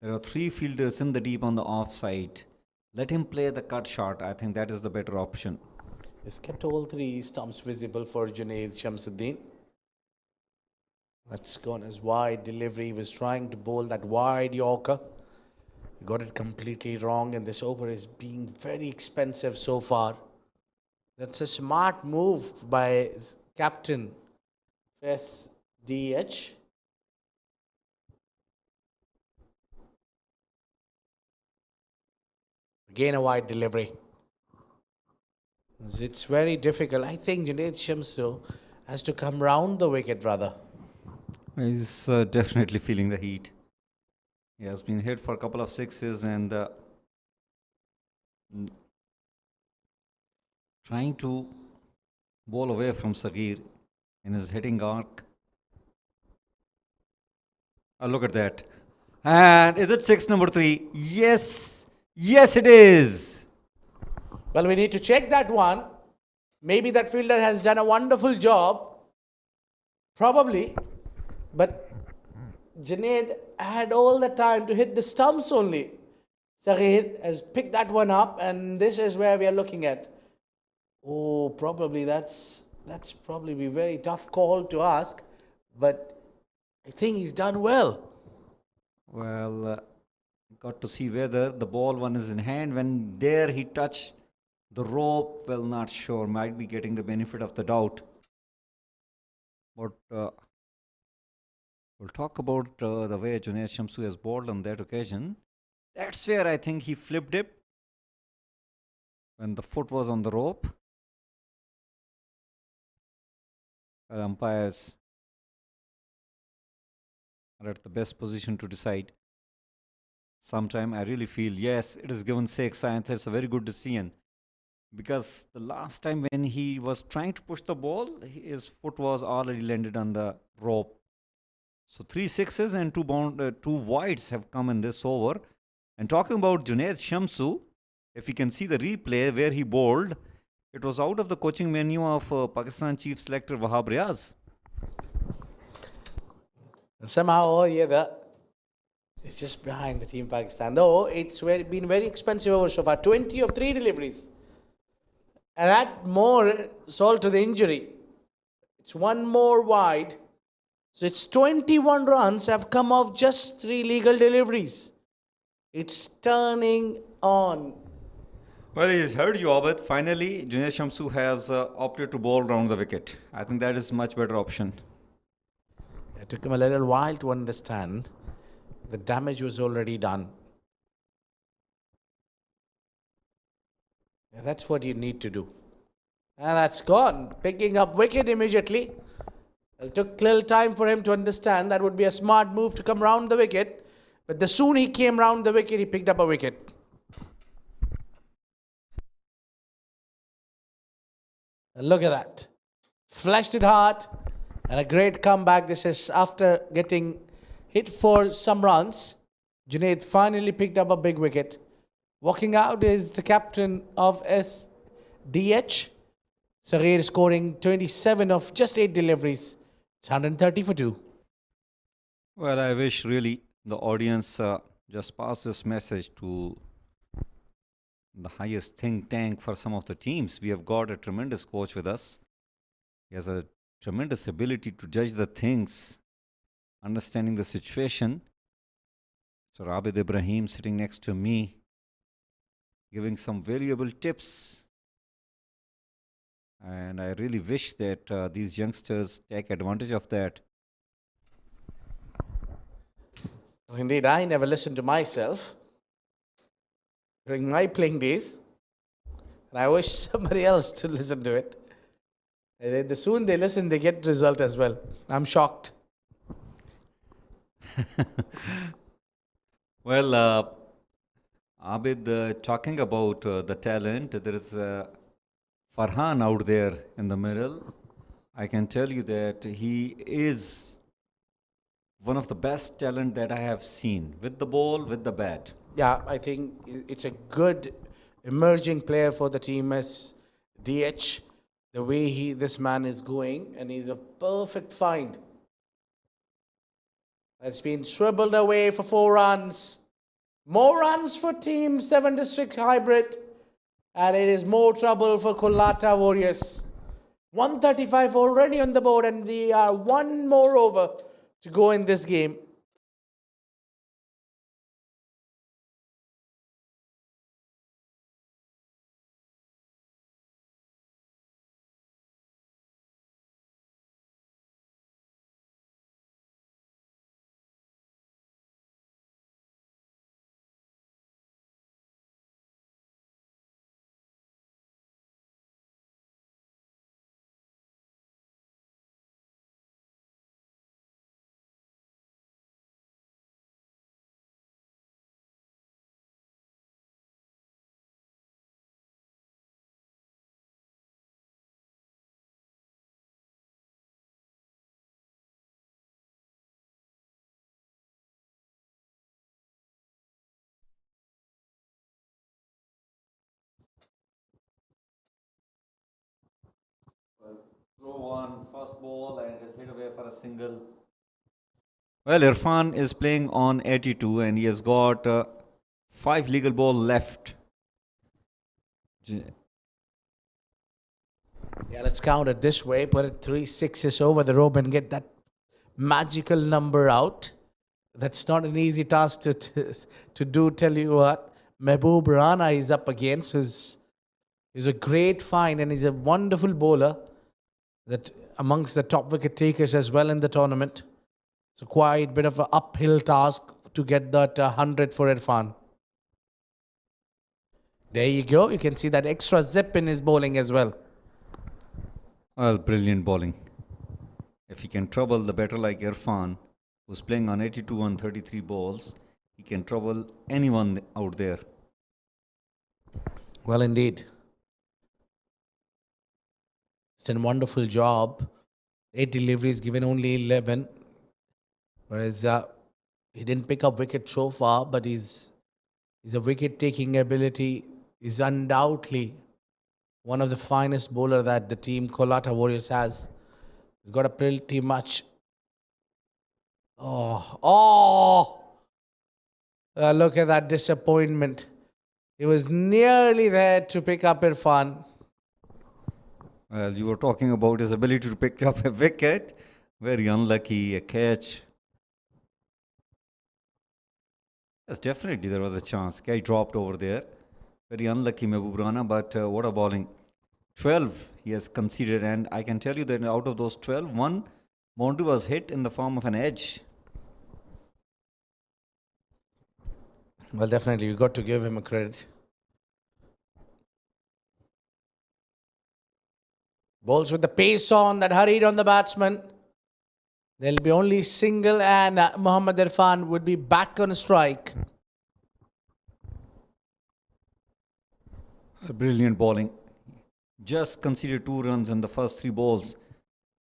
There are 3 fielders in the deep on the offside. Let him play the cut shot. I think that is the better option. He's kept all 3 stumps visible for Junaid Shamsuddin. That's gone as wide delivery. He was trying to bowl that wide Yorker. He got it completely wrong, and this over is being very expensive so far. That's a smart move by captain SDH. Again a wide delivery. It's very difficult. I think Junaid Shamsu has to come round the wicket rather. He's definitely feeling the heat. He has been hit for a couple of 6s and trying to bowl away from Sagir in his hitting arc. Look at that. And is it 6 number 3? Yes. Yes, it is. Well, we need to check that one. Maybe that fielder has done a wonderful job. Probably. But Junaid had all the time to hit the stumps only. Sagir has picked that one up, and this is where we are looking at. Oh, probably that's probably be a very tough call to ask, but I think he's done well. Well, got to see whether the ball one is in hand. When there he touched the rope, well, not sure. Might be getting the benefit of the doubt. But we'll talk about the way Junaid Shamsu has bowled on that occasion. That's where I think he flipped it when the foot was on the rope. Umpires are at the best position to decide. Sometime I really feel, yes, it is given 6. I think it's a very good decision. Because the last time when he was trying to push the ball, his foot was already landed on the rope. So 3 6s and 2 wides have come in this over. And talking about Junaid Shamsu, if you can see the replay where he bowled, it was out of the coaching menu of Pakistan chief selector Wahab Riaz. And somehow, it's just behind the team Pakistan. Though it's been very expensive over so far. 20 of 3 deliveries. And add more salt to the injury. It's 1 more wide. So it's 21 runs have come off just 3 legal deliveries. It's turning on. Well, he's heard you, Abid. Finally, Junaid Shamsu has opted to bowl round the wicket. I think that is much better option. It took him a little while to understand the damage was already done. Yeah, that's what you need to do. And that's gone. Picking up wicket immediately. It took little time for him to understand that would be a smart move to come round the wicket. But the soon he came round the wicket, he picked up a wicket. And look at that. Flashed it hard. And a great comeback. This is after getting hit for some runs. Junaid finally picked up a big wicket. Walking out is the captain of SDH. Sagir scoring 27 of just 8 deliveries. It's 130 for 2. Well, I wish really the audience just pass this message to the highest think tank for some of the teams. We have got a tremendous coach with us. He has a tremendous ability to judge the things, understanding the situation. So Abid Ibrahim sitting next to me, giving some valuable tips. And I really wish that these youngsters take advantage of that. Indeed, I never listened to myself during my playing days. And I wish somebody else to listen to it. And the soon they listen, they get result as well. I'm shocked. Well, Abid, talking about the talent, there is Farhan out there in the middle. I can tell you that he is one of the best talent that I have seen with the ball, with the bat. Yeah, I think it's a good emerging player for the team as DH. The way this man is going, and he's a perfect find. It's been swiveled away for 4 runs. More runs for Team 7 District Hybrid. And it is more trouble for COLATTA Warriors. 135 already on the board, and they are one more over to go in this game. Throw one, first ball, and is hit away for a single. Well, Irfan is playing on 82 and he has got 5 legal ball left. Yeah, let's count it this way. Put it 3 6s over the rope and get that magical number out. That's not an easy task to do. Tell you what, Mehboob Rana is up against. He's a great find, and he's a wonderful bowler. That amongst the top wicket takers as well in the tournament. So quite bit of an uphill task to get that 100 for Irfan. There you go. You can see that extra zip in his bowling as well. Well, brilliant bowling. If he can trouble the batter like Irfan, who's playing on 82 on 33 balls, he can trouble anyone out there. Well, indeed. It's done a wonderful job. 8 deliveries, given only 11. Whereas he didn't pick up wicket so far, but his a wicket-taking ability is undoubtedly one of the finest bowler that the team COLATTA Warriors has. He's got a pretty much... look at that disappointment. He was nearly there to pick up Irfan. Well, you were talking about his ability to pick up a wicket. Very unlucky, a catch. Yes, definitely there was a chance. Guy dropped over there. Very unlucky Mehboob Rana, but what a bowling. 12 he has conceded, and I can tell you that out of those 12, one boundary was hit in the form of an edge. Well, definitely, you got to give him a credit. Balls with the pace on that hurried on the batsman. There'll be only single, and Mohammad Irfan would be back on strike. Brilliant bowling. Just conceded 2 runs in the first 3 balls.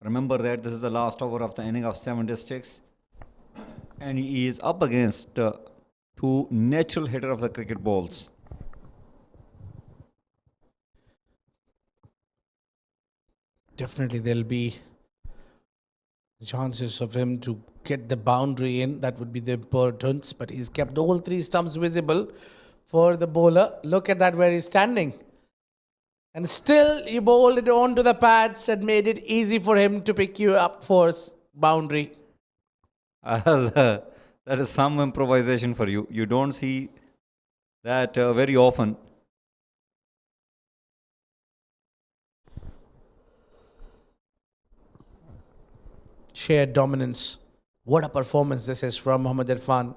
Remember that this is the last over of the inning of 7 districts. And he is up against 2 natural hitter of the cricket balls. Definitely there'll be chances of him to get the boundary in. That would be the importance. But he's kept all three stumps visible for the bowler. Look at that where he's standing. And still he bowled it onto the pads and made it easy for him to pick you up for boundary. Well, that is some improvisation for you. You don't see that very often. Shared dominance. What a performance this is from Mohammad Irfan.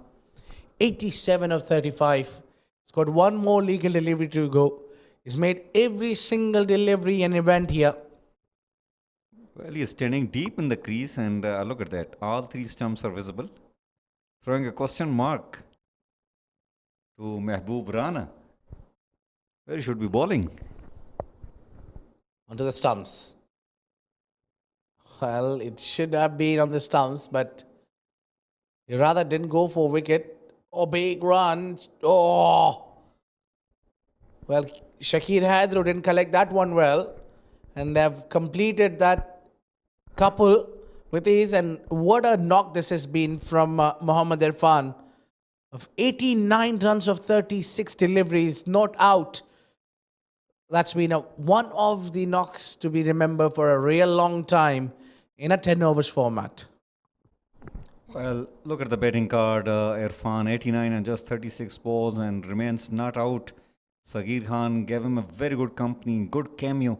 87 of 35. He's got one more legal delivery to go. He's made every single delivery an event here. Well, he's standing deep in the crease, and look at that. All three stumps are visible. Throwing a question mark to Mehboob Rana, where he should be bowling. Onto the stumps. Well, it should have been on the stumps, but he rather didn't go for wicket. Oh, big run. Oh. Well, Shakir Hadru didn't collect that one well. And they've completed that couple with ease. And what a knock this has been from Mohammad Irfan. Of 89 runs of 36 deliveries, not out. That's been one of the knocks to be remembered for a real long time in a 10 overs format. Well, look at the betting card. Irfan 89 and just 36 balls and remains not out. Sagir Khan gave him a very good company, good cameo.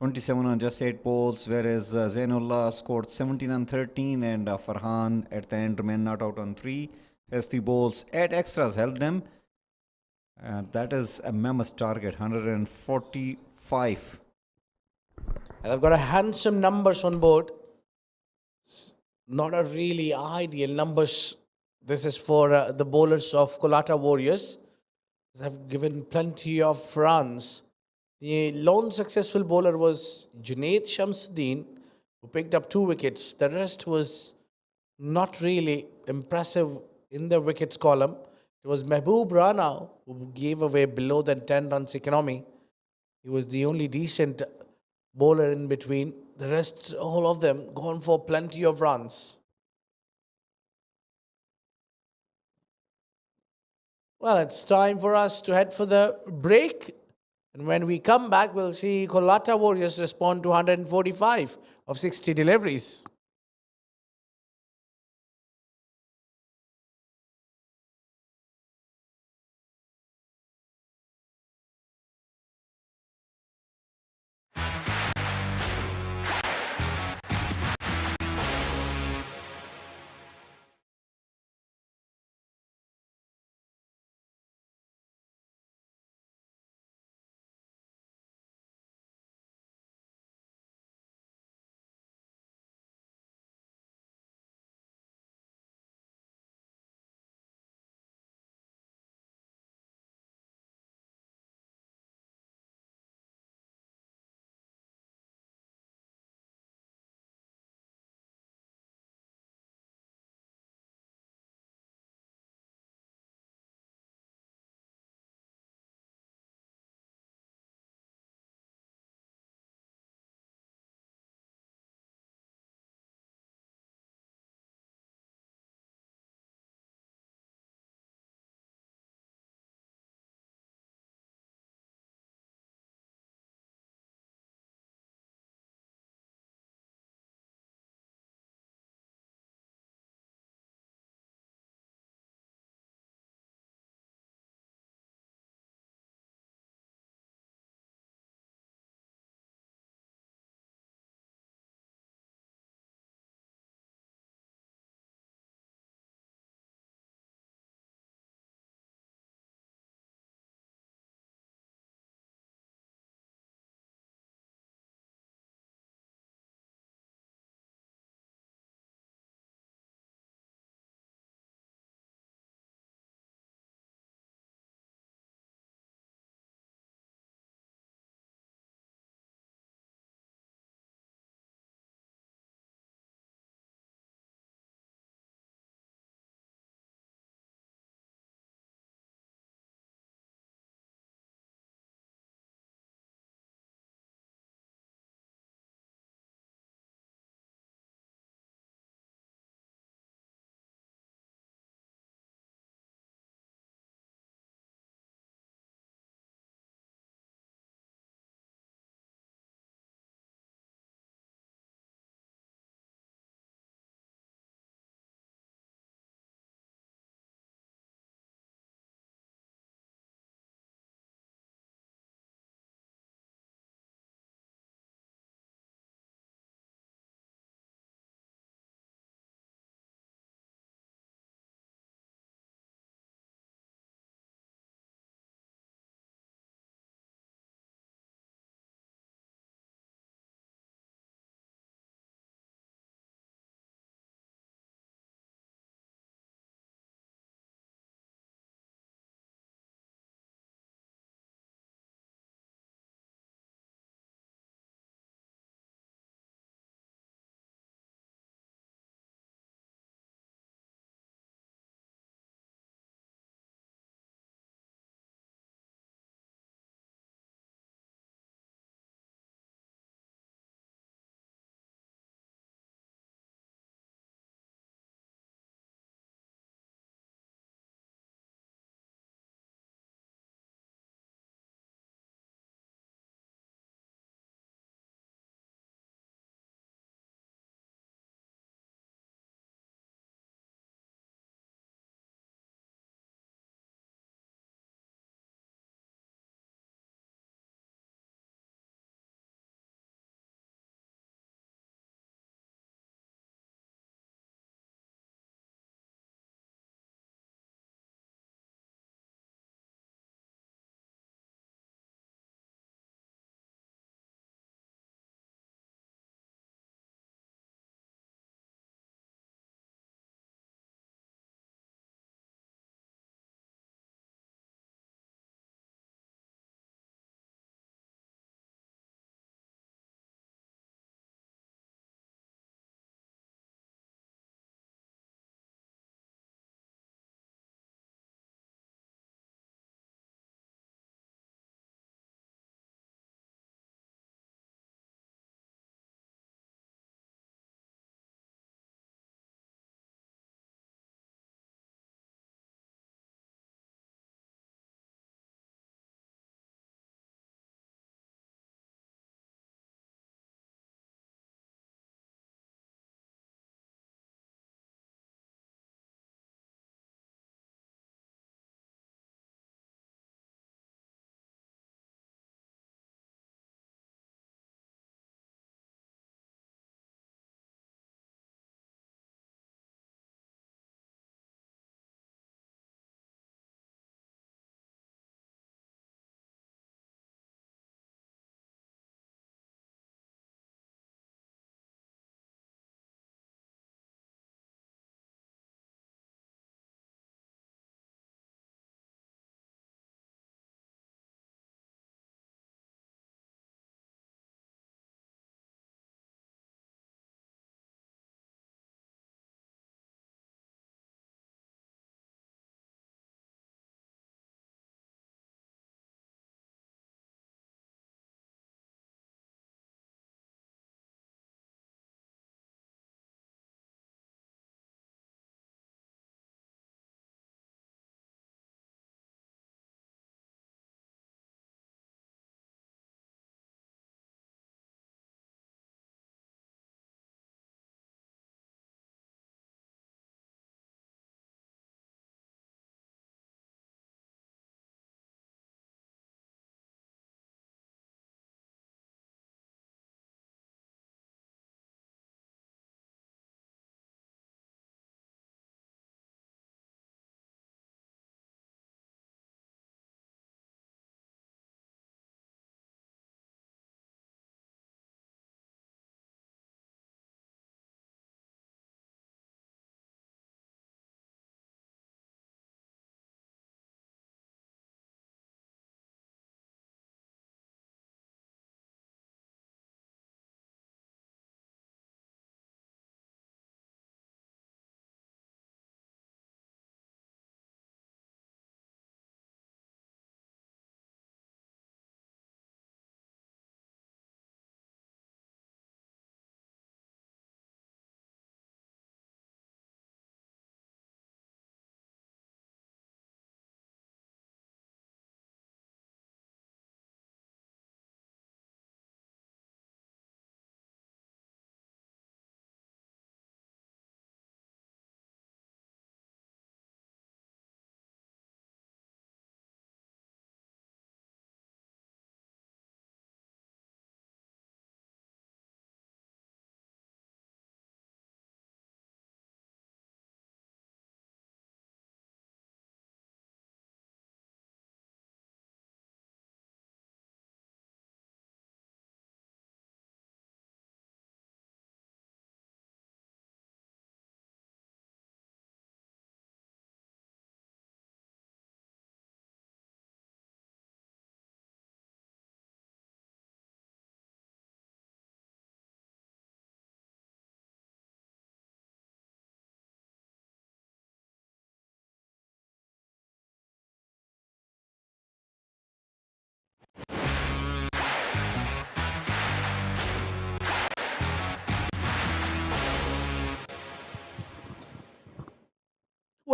27 on just 8 balls, whereas Zainullah scored 17 on 13 and Farhan at the end remained not out on 3. Has 3 balls. 8 extras helped them. That is a mammoth target, 145. And I've got a handsome numbers on board. Not a really ideal numbers. This is for the bowlers of COLATTA Warriors. They have given plenty of runs. The lone successful bowler was Junaid Shamsuddin, who picked up 2 wickets. The rest was not really impressive in the wickets column. It was Mehboob Rana who gave away below than 10 runs economy. He was the only decent bowler in between. The rest, all of them, gone for plenty of runs. Well, it's time for us to head for the break. And when we come back, we'll see COLATTA Warriors respond to 145 of 60 deliveries.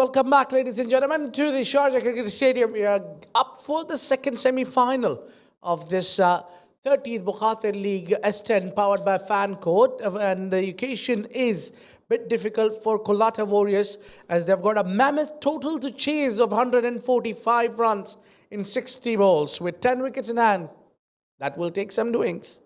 Welcome back, ladies and gentlemen, to the Sharjah Cricket Stadium. We are up for the second semi-final of this 30th Bukhatir League S10 powered by Fan Code. And the occasion is a bit difficult for COLATTA Warriors as they've got a mammoth total to chase of 145 runs in 60 balls with 10 wickets in hand. That will take some doings.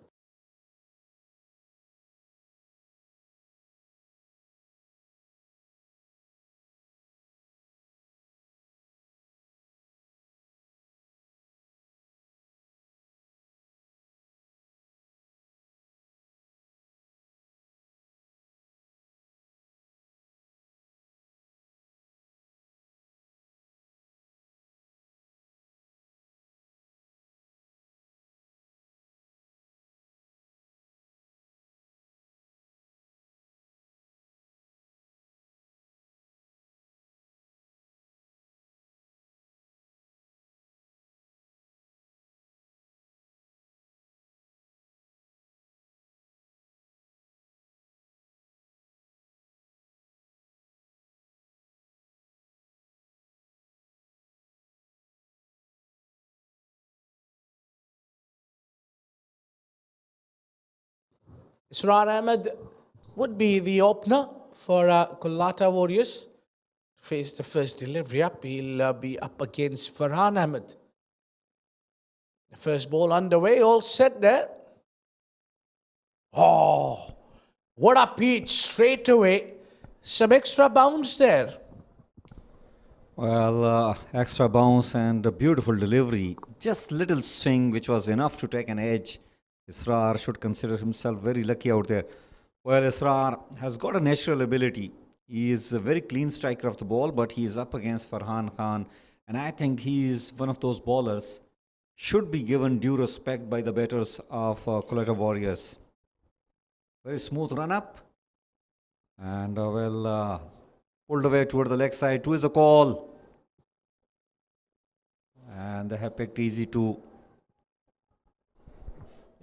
Israr Ahmed would be the opener for COLATTA Warriors. Face the first delivery up, he'll be up against Farhan Ahmed. The first ball underway, all set there. Oh, what a pitch straight away. Some extra bounce there. Well, extra bounce and a beautiful delivery. Just little swing which was enough to take an edge. Israr should consider himself very lucky out there. Well, Israr has got a natural ability. He is a very clean striker of the ball, but he is up against Farhan Khan. And I think he is one of those bowlers should be given due respect by the batters of COLATTA Warriors. Very smooth run up. And pulled away toward the leg side. 2 is the call. And they have picked easy 2.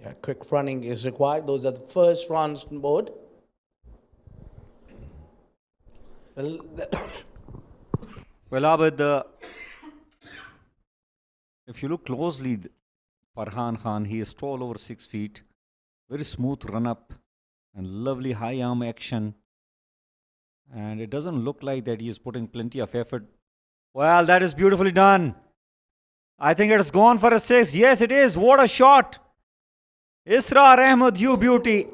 Yeah, quick running is required. Those are the first runs on board. Well, Abid, if you look closely, Farhan Khan, he is tall over 6 feet. Very smooth run up and lovely high arm action. And it doesn't look like that he is putting plenty of effort. Well, that is beautifully done. I think it's gone for a 6. Yes, it is. What a shot. Israr Ahmed, you beauty.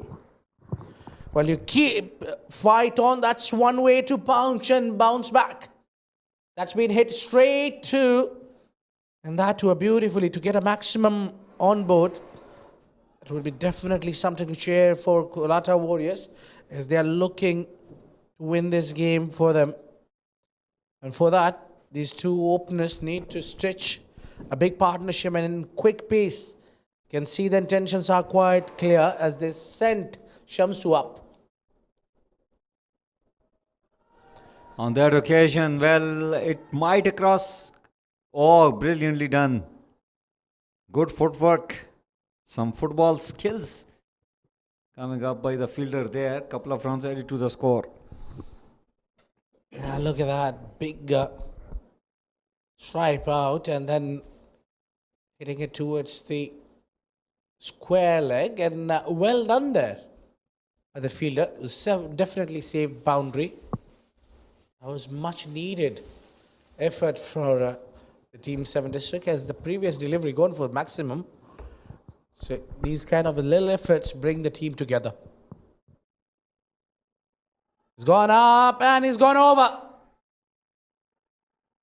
Well, you keep fight on. That's one way to punch and bounce back. That's been hit straight to, and that too beautifully to get a maximum on board. It will be definitely something to cheer for COLATTA Warriors as they are looking to win this game for them. And for that, these two openers need to stitch a big partnership and in quick pace. You can see the intentions are quite clear as they sent Shamsu up. On that occasion, well, it might cross. Oh, brilliantly done. Good footwork. Some football skills coming up by the fielder there. Couple of runs added to the score. Yeah, look at that big stripe out and then hitting it towards the square leg, and well done there by the fielder. It was definitely saved boundary. That was much needed effort for the team 7 district as the previous delivery gone for maximum. So these kind of little efforts bring the team together. He's gone up and he's gone over.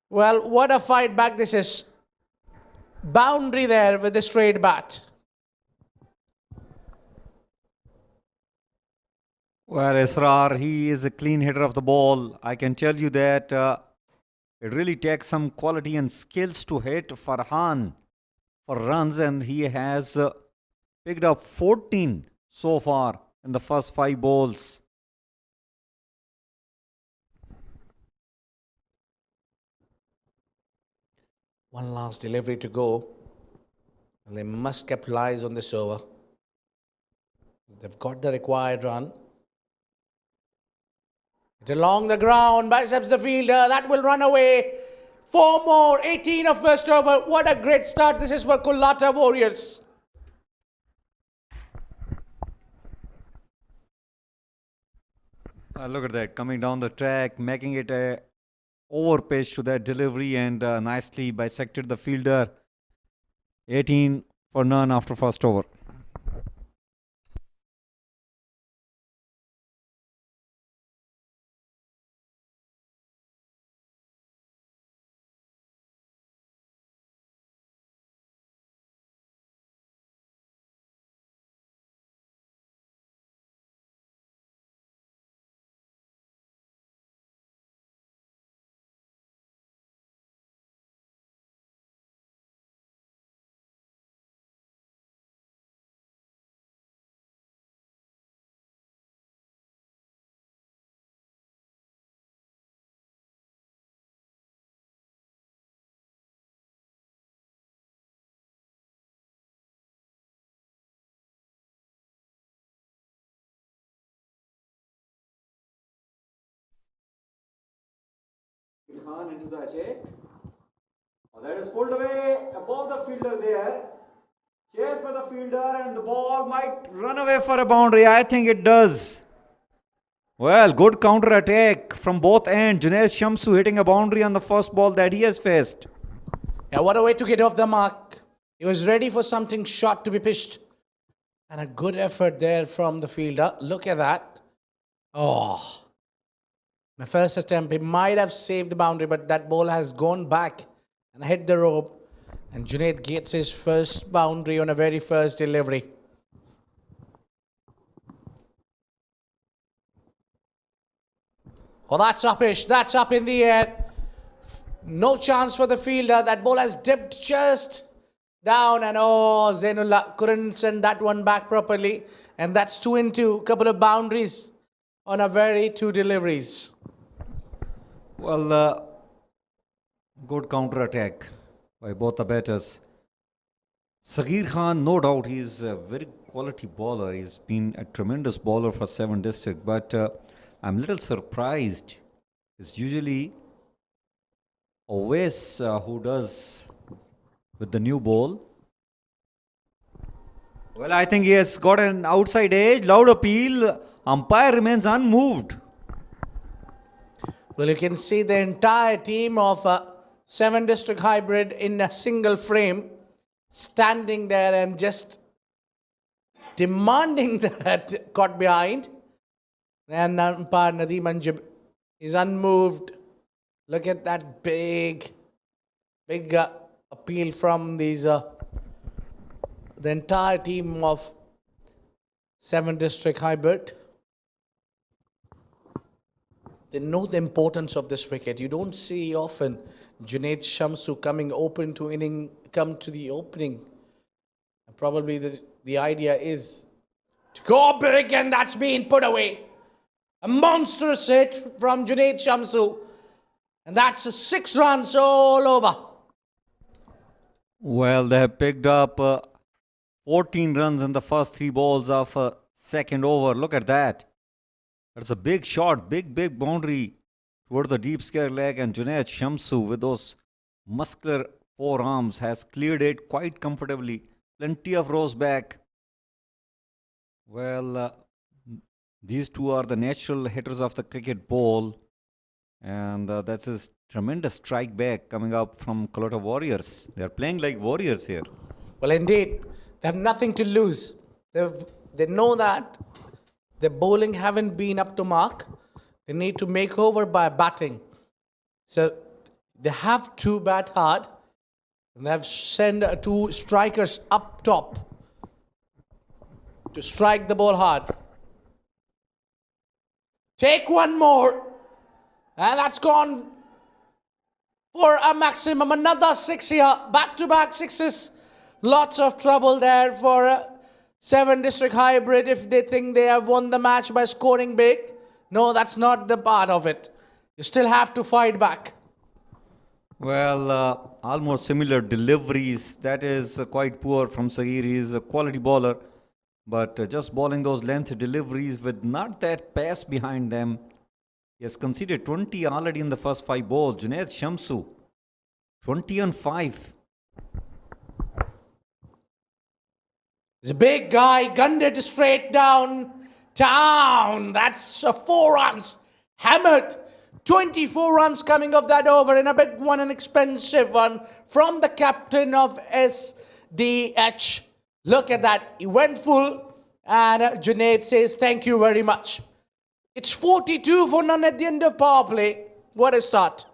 Well, what a fight back this is. Boundary there with the straight bat. Well, Israr, he is a clean hitter of the ball. I can tell you that it really takes some quality and skills to hit Farhan for runs, and he has picked up 14 so far in the first 5 balls. One last delivery to go. And they must capitalize on this over. They've got the required run. Along the ground, biceps the fielder. That will run away. 4 more. 18 of first over. What a great start. This is for COLATTA Warriors. Look at that, coming down the track, making it a over pitch to that delivery, and nicely bisected the fielder. 18 for none after first over. Khan into the check. Oh, that is pulled away above the fielder there. Chase for the fielder, and the ball might run away for a boundary. I think it does. Well, good counter attack from both ends. Junaid Shamsu hitting a boundary on the first ball that he has faced. Yeah, what a way to get off the mark. He was ready for something short to be pitched. And a good effort there from the fielder. Look at that. Oh. The first attempt, he might have saved the boundary, but that ball has gone back and hit the rope. And Junaid gets his first boundary on a very first delivery. Oh, that's upish. That's up in the air. No chance for the fielder. That ball has dipped just down. And oh, Zainullah couldn't send that one back properly. And that's 2 and 2. Couple of boundaries on a very 2 deliveries. Well, good counter attack by both the batters. Sagir Khan, no doubt, he's a very quality bowler. He's been a tremendous bowler for 7 districts, but I'm a little surprised. It's usually always who does with the new ball. Well, I think he has got an outside edge. Loud appeal. Umpire remains unmoved. Well, you can see the entire team of 7 district hybrid in a single frame standing there and just demanding that caught behind. And umpire Nadeem Anjib is unmoved. Look at that big appeal from these the entire team of 7 district hybrid. They know the importance of this wicket. You don't see often Junaid Shamsu coming open to come to the opening. And probably the idea is to go big, and that's being put away. A monstrous hit from Junaid Shamsu. And that's 6 runs all over. Well, they have picked up 14 runs in the first 3 balls of second over. Look at that. That's a big shot, big boundary towards the deep square leg, and Junaid Shamsu with those muscular forearms has cleared it quite comfortably. Plenty of rows back. Well, these two are the natural hitters of the cricket ball, and that's his tremendous strike back coming up from COLATTA Warriors. They are playing like warriors here. Well, indeed, they have nothing to lose. They know that the bowling haven't been up to mark. They need to make over by batting. So they have to bat hard. And they have sent 2 strikers up top to strike the ball hard. Take one more. And that's gone for a maximum. Another 6 here. Back-to-back 6s. Lots of trouble there for 7 district hybrid if they think they have won the match by scoring big. No, that's not the part of it. You still have to fight back. Well, almost similar deliveries. That is quite poor from Sagir. He is a quality bowler, but just bowling those length deliveries with not that pace behind them. He has conceded 20 already in the first 5 balls. Junaid Shamsu, 20 on 5. He's a big guy, gunned it straight down. That's 4 runs. Hammered. 24 runs coming off that over, and a big one, an expensive one from the captain of SDH. Look at that. He went full, and Junaid says, thank you very much. It's 42 for none at the end of power play. What a start.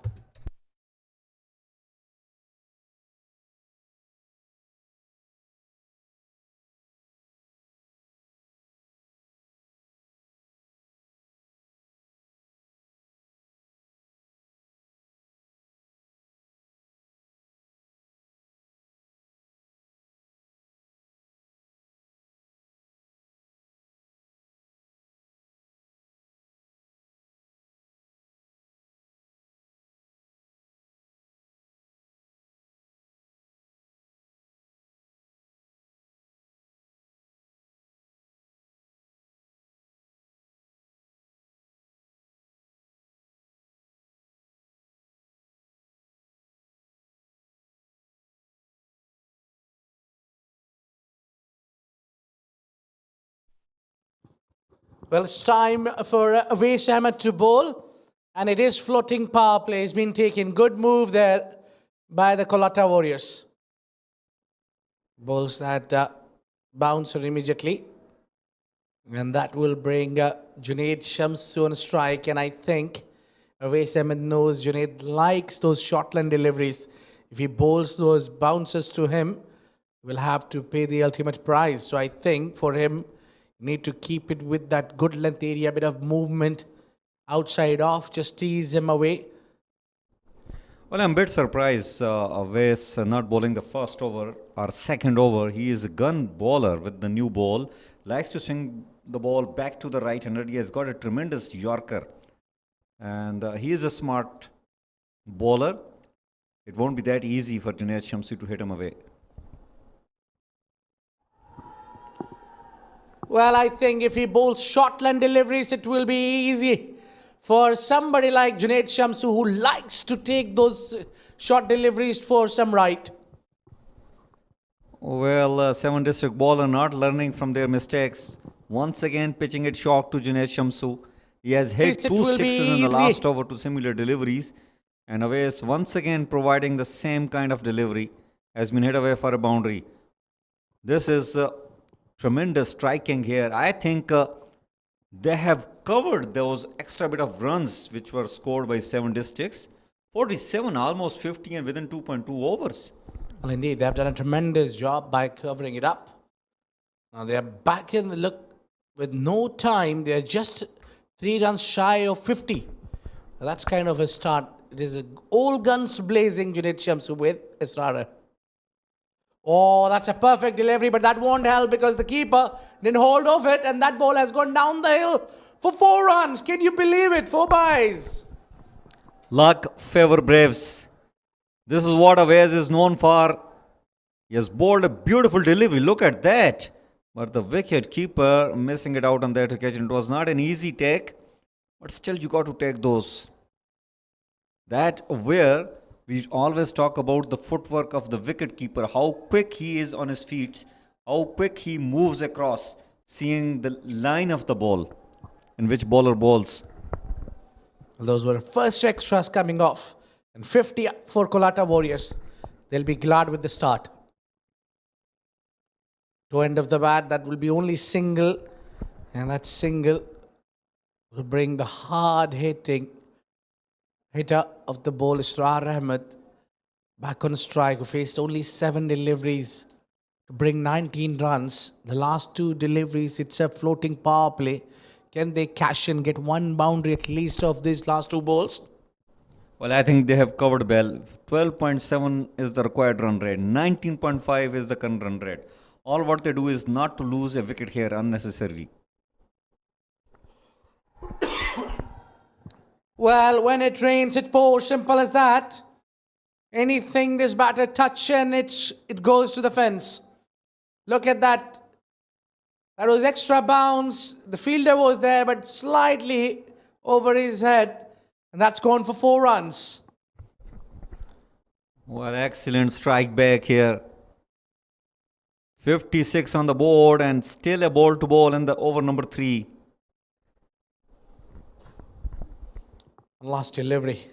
Well, it's time for Awais Ahmed to bowl. And it is floating power play. It's been taken. Good move there by the COLATTA Warriors. Bowls that bouncer immediately. And that will bring Junaid Shamsu on strike. And I think Awais Ahmed knows Junaid likes those shortland deliveries. If he bowls those bounces to him, we'll have to pay the ultimate prize. So I think for him, need to keep it with that good length area, a bit of movement outside off, just tease him away. Well, I'm a bit surprised Awais not bowling the first over or second over. He is a gun bowler with the new ball. Likes to swing the ball back to the right-hander. He has got a tremendous Yorker. And he is a smart bowler. It won't be that easy for Junaid Shamsu to hit him away. Well, I think if he bowls shortland deliveries, it will be easy for somebody like Junaid Shamsu, who likes to take those short deliveries for some right. Well, 7 district bowler not learning from their mistakes. Once again pitching it short to Junaid Shamsu. He has hit 2 sixes in the last over to similar deliveries. And Awais once again providing the same kind of delivery. Has been hit away for a boundary. This is tremendous striking here. I think they have covered those extra bit of runs which were scored by 7 districts. 47, almost 50, and within 2.2 overs. Well, indeed, they have done a tremendous job by covering it up. Now they are back in the look with no time. They are just 3 runs shy of 50. Well, that's kind of a start. It is all guns blazing, Junaid Shamsu with Israra. Oh, that's a perfect delivery, but that won't help because the keeper didn't hold off it, and that ball has gone down the hill for 4 runs. Can you believe it? 4 byes. Luck favor Braves. This is what Awais is known for. He has bowled a beautiful delivery. Look at that. But the wicket keeper missing it out on that occasion. It was not an easy take, but still you got to take those. That where we always talk about the footwork of the wicket keeper, how quick he is on his feet, how quick he moves across, seeing the line of the ball in which bowler bowls. Those were first extras coming off. And 50 for COLATTA Warriors. They'll be glad with the start. To end of the bat, that will be only single. And that single will bring the hard-hitting hitter of the ball, Israr Ahmed, back on strike, who faced only 7 deliveries to bring 19 runs. The last 2 deliveries, it's a floating power play. Can they cash in, get 1 boundary at least of these last 2 balls? Well, I think they have covered well. 12.7 is the required run rate. 19.5 is the current run rate. All what they do is not to lose a wicket here unnecessarily. Well, when it rains, it pours. Simple as that. Anything this batter touch and it goes to the fence. Look at that. That was extra bounce. The fielder was there, but slightly over his head, and that's gone for 4 runs. Well, excellent strike back here. 56 on the board and still a ball to ball in the over number 3. Last delivery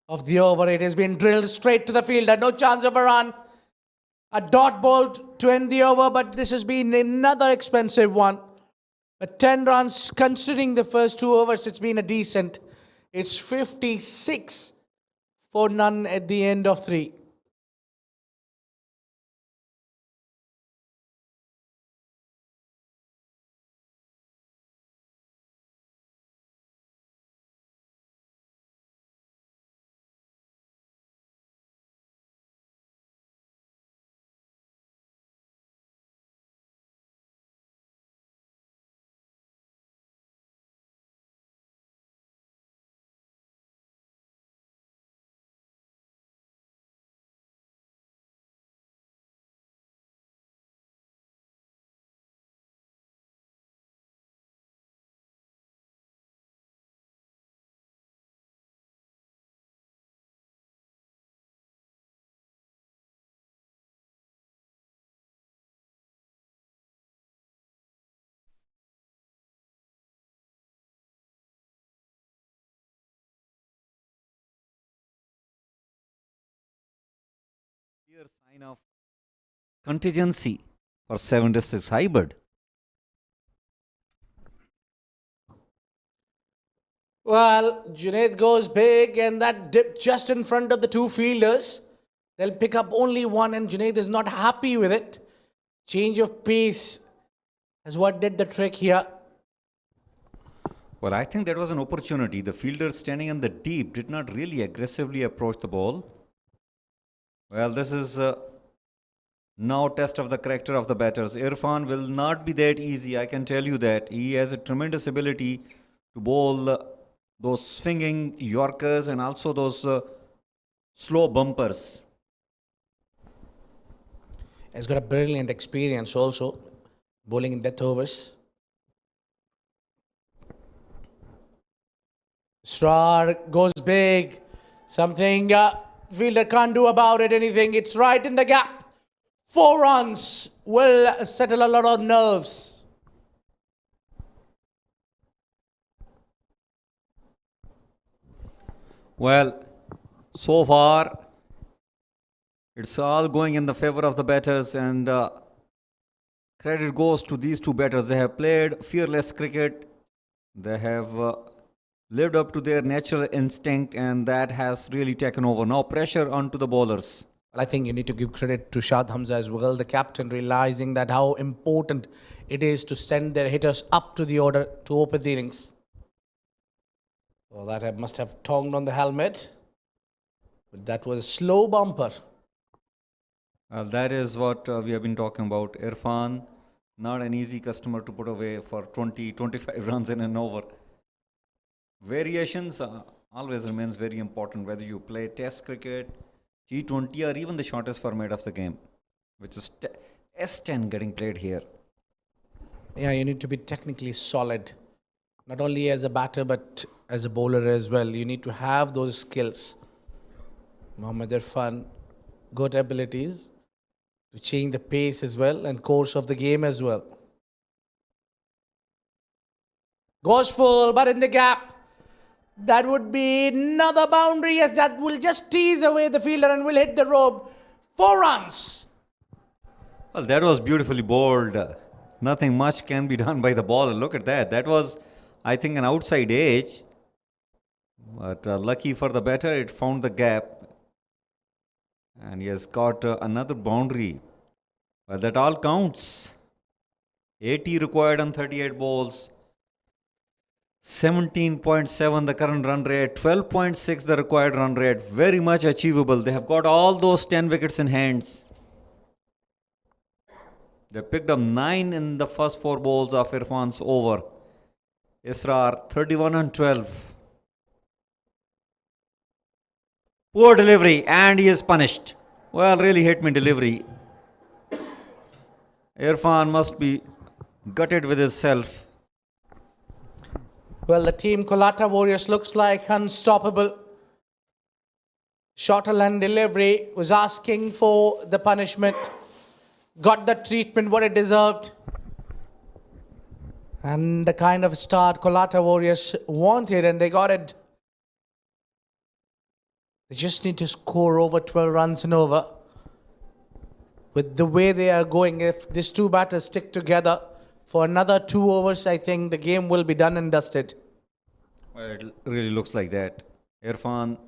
of the over. It has been drilled straight to the fielder. No chance of a run. A dot ball to end the over, but this has been another expensive one. But 10 runs, considering the first 2 overs, it's been a decent. It's 56 for none at the end of 3. Clear sign of contingency for 7-6 hybrid. Well, Junaid goes big, and that dip just in front of the 2 fielders. They'll pick up only 1, and Junaid is not happy with it. Change of pace is what did the trick here. Well, I think that was an opportunity. The fielder standing in the deep did not really aggressively approach the ball. Well, this is now test of the character of the batters. Irfan will not be that easy, I can tell you that. He has a tremendous ability to bowl those swinging Yorkers and also those slow bumpers. He's got a brilliant experience also, bowling in death overs. Srar goes big. Something fielder can't do about it, anything. It's right in the gap. 4 runs will settle a lot of nerves. Well, so far, it's all going in the favor of the batters, and credit goes to these 2 batters. They have played fearless cricket. They have lived up to their natural instinct, and that has really taken over. Now pressure onto the bowlers. I think you need to give credit to Shad Hamza as well, the captain, realizing that how important it is to send their hitters up to the order to open the innings. Well, that must have tongued on the helmet. But that was a slow bumper. That is what we have been talking about. Irfan, not an easy customer to put away for 20-25 runs in an over. Variations always remains very important, whether you play test cricket, T20, or even the shortest format of the game, which is S10 getting played here. Yeah, you need to be technically solid, not only as a batter but as a bowler as well. You need to have those skills. Mohammad Irfan, good abilities to change the pace as well and course of the game as well. Goes full, but in the gap. That would be another boundary. Yes, that will just tease away the fielder and will hit the rope. 4 runs. Well, that was beautifully bowled. Nothing much can be done by the bowler. Look at that. That was, I think, an outside edge. But lucky for the batter, it found the gap. And he has got another boundary. Well, that all counts. 80 required on 38 balls. 17.7 the current run rate, 12.6 the required run rate, very much achievable. They have got all those 10 wickets in hands. They picked up 9 in the first 4 balls of Irfan's over. Israr 31 and 12. Poor delivery, and he is punished. Well, really hit me delivery. Irfan must be gutted with himself. Well, the team COLATTA Warriors looks like unstoppable. Shorter land delivery, was asking for the punishment, got the treatment what it deserved. And the kind of start COLATTA Warriors wanted, and they got it. They just need to score over 12 runs and over. With the way they are going, if these two batters stick together for another 2 overs, I think the game will be done and dusted. Well, it really looks like that. Irfan,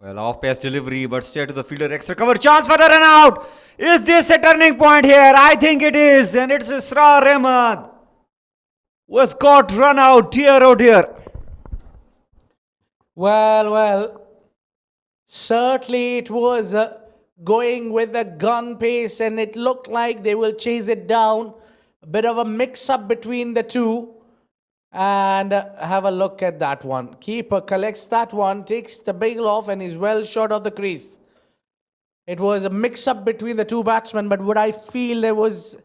well, off pace delivery, but straight to the fielder. Extra cover, chance for the run out. Is this a turning point here? I think it is, and it's Israr Ahmed who has got run out. Dear, oh dear. Well, certainly it was going with a gun pace, and it looked like they will chase it down. A bit of a mix-up between the two. And have a look at that one. Keeper collects that one, takes the bail off, and is well short of the crease. It was a mix-up between the two batsmen, but would I feel there was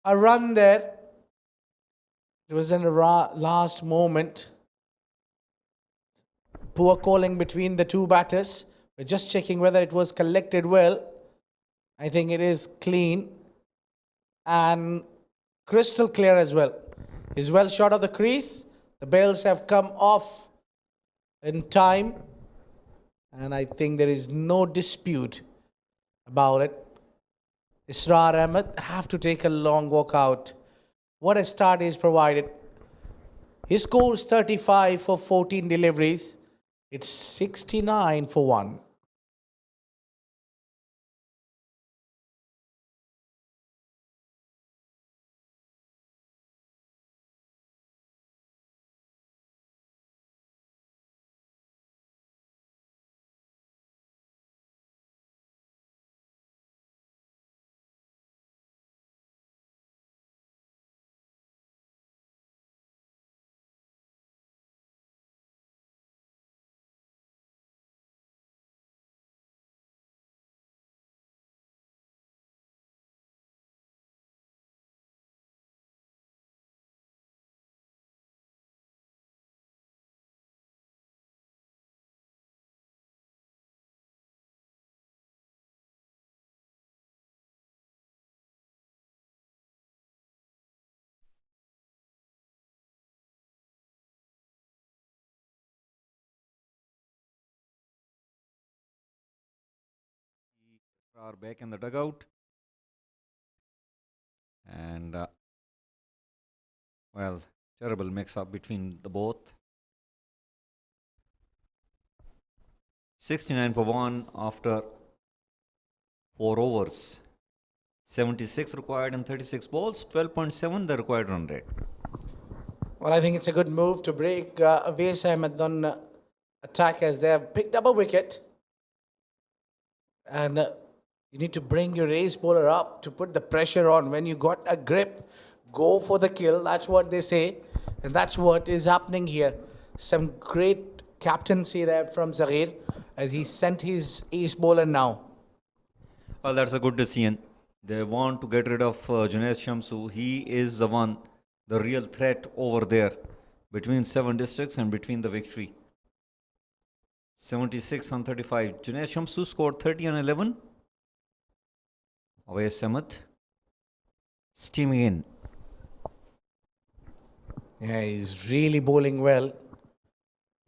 a run there? It was in the last moment. Poor calling between the two batters. We're just checking whether it was collected well. I think it is clean and crystal clear as well. He's well short of the crease. The bails have come off in time. And I think there is no dispute about it. Israr Ahmed have to take a long walk out. What a start is provided. He scores 35 for 14 deliveries. It's 69 for 1. Are back in the dugout. And, well, terrible mix-up between the both. 69 for 1 after 4 overs. 76 required in 36 balls. 12.7 the required run rate. Well, I think it's a good move to break Awais Ahmed on attack, as they have picked up a wicket. And you need to bring your ace bowler up to put the pressure on. When you got a grip, go for the kill. That's what they say. And that's what is happening here. Some great captaincy there from Zaghir, as he sent his ace bowler now. Well, that's a good decision. They want to get rid of Junaid Shamsu. He is the one, the real threat over there between 7 districts and between the victory. 76 on 35. Junaid Shamsu scored 30 on 11. Awais Ahmed steaming in. Yeah, he's really bowling well.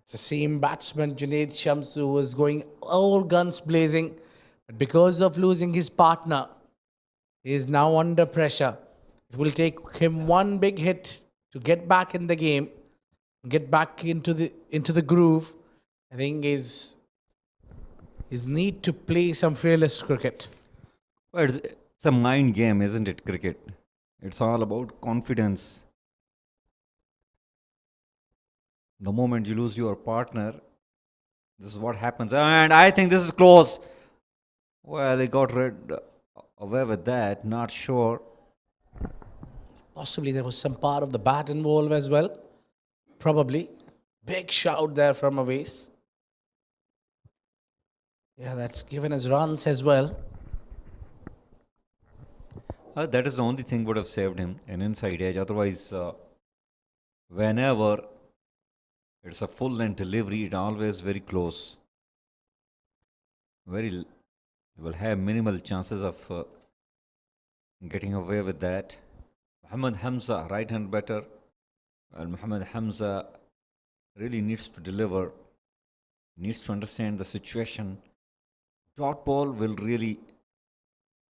It's the same batsman, Junaid Shamsu, who was going all guns blazing. But because of losing his partner, he is now under pressure. It will take him one big hit to get back in the game, get back into the groove. I think his need to play some fearless cricket. Well, it's a mind game, isn't it, cricket? It's all about confidence. The moment you lose your partner, this is what happens. And I think this is close. Well, he got away with that. Not sure. Possibly there was some part of the bat involved as well. Probably. Big shout there from Awais. Yeah, that's given us runs as well. That is the only thing would have saved him, an inside edge. Otherwise, whenever it's a full length delivery, it always very close. You will have minimal chances of getting away with that. Muhammad Hamza, right hand batter, and Muhammad Hamza really needs to deliver, needs to understand the situation. Dot ball will really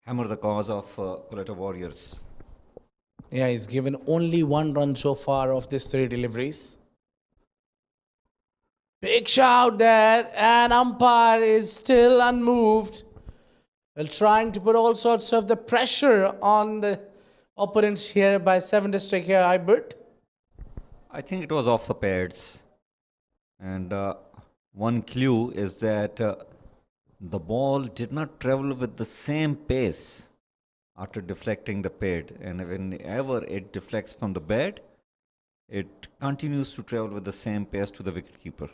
hammer the cause of COLATTA Warriors. Yeah, he's given only 1 run so far of these 3 deliveries. Big shout there, and umpire is still unmoved. Well, trying to put all sorts of the pressure on the opponents here by 7 District here, Hybrid. I think it was off the pads. And one clue is that the ball did not travel with the same pace after deflecting the pad. And whenever it deflects from the bed, it continues to travel with the same pace to the wicketkeeper.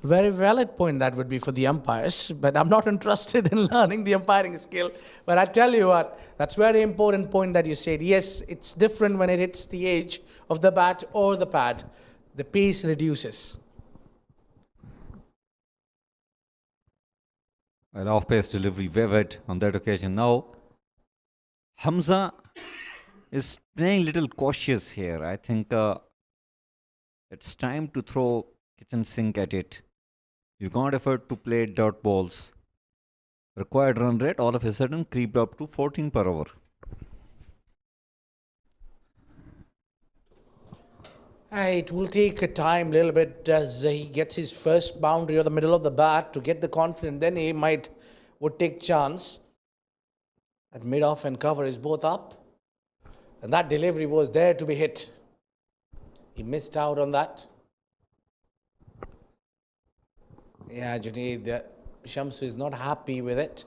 Very valid point that would be for the umpires, but I'm not interested in learning the umpiring skill. But I tell you what, that's very important point that you said. Yes, it's different when it hits the edge of the bat or the pad. The pace reduces. An off-pace delivery vivid on that occasion. Now, Hamza is playing a little cautious here. I think it's time to throw kitchen sink at it. You can't afford to play dot balls. Required run rate all of a sudden creeped up to 14 per over. It will take a time, little bit, as he gets his first boundary or the middle of the bat to get the confidence. Then he would take chance. That mid-off and cover is both up. And that delivery was there to be hit. He missed out on that. Yeah, Junaid, Shamsu is not happy with it.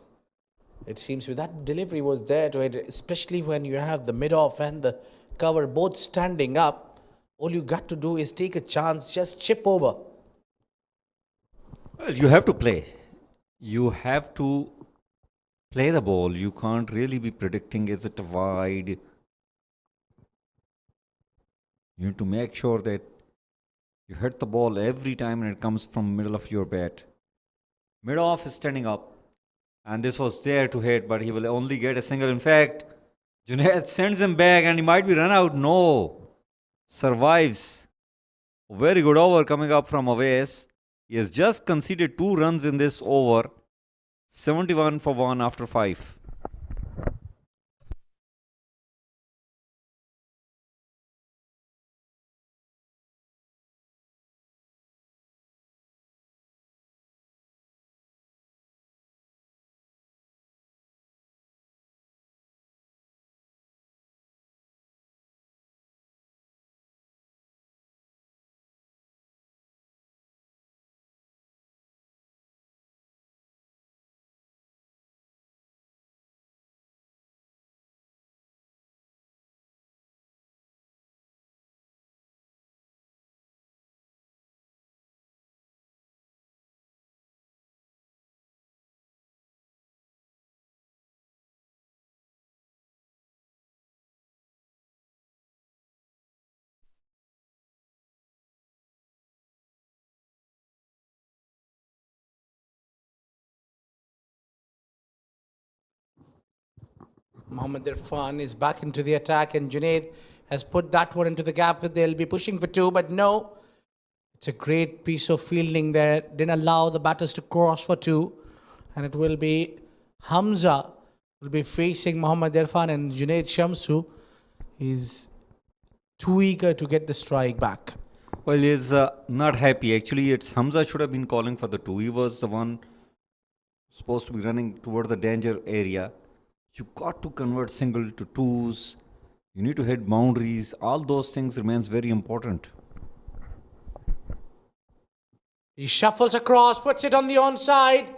It seems that delivery was there to hit, especially when you have the mid-off and the cover both standing up. All you got to do is take a chance, just chip over. Well, you have to play. You have to play the ball. You can't really be predicting, is it wide? You need to make sure that you hit the ball every time when it comes from middle of your bat. Mid-off is standing up. And this was there to hit, but he will only get a single. In fact, Junaid sends him back and he might be run out. No. Survives. Very good over coming up from Awais. He has just conceded 2 runs in this over. 71 for 1 after 5. Mohammad Irfan is back into the attack, and Junaid has put that one into the gap. They'll be pushing for 2, but no. It's a great piece of fielding there. Didn't allow the batters to cross for 2. And it will be Hamza will be facing Mohammad Irfan, and Junaid Shamsu is too eager to get the strike back. Well, he is not happy. Actually, it's Hamza should have been calling for the 2. He was the one supposed to be running toward the danger area. You got to convert single to 2s. You need to hit boundaries. All those things remains very important. He shuffles across, puts it on the onside,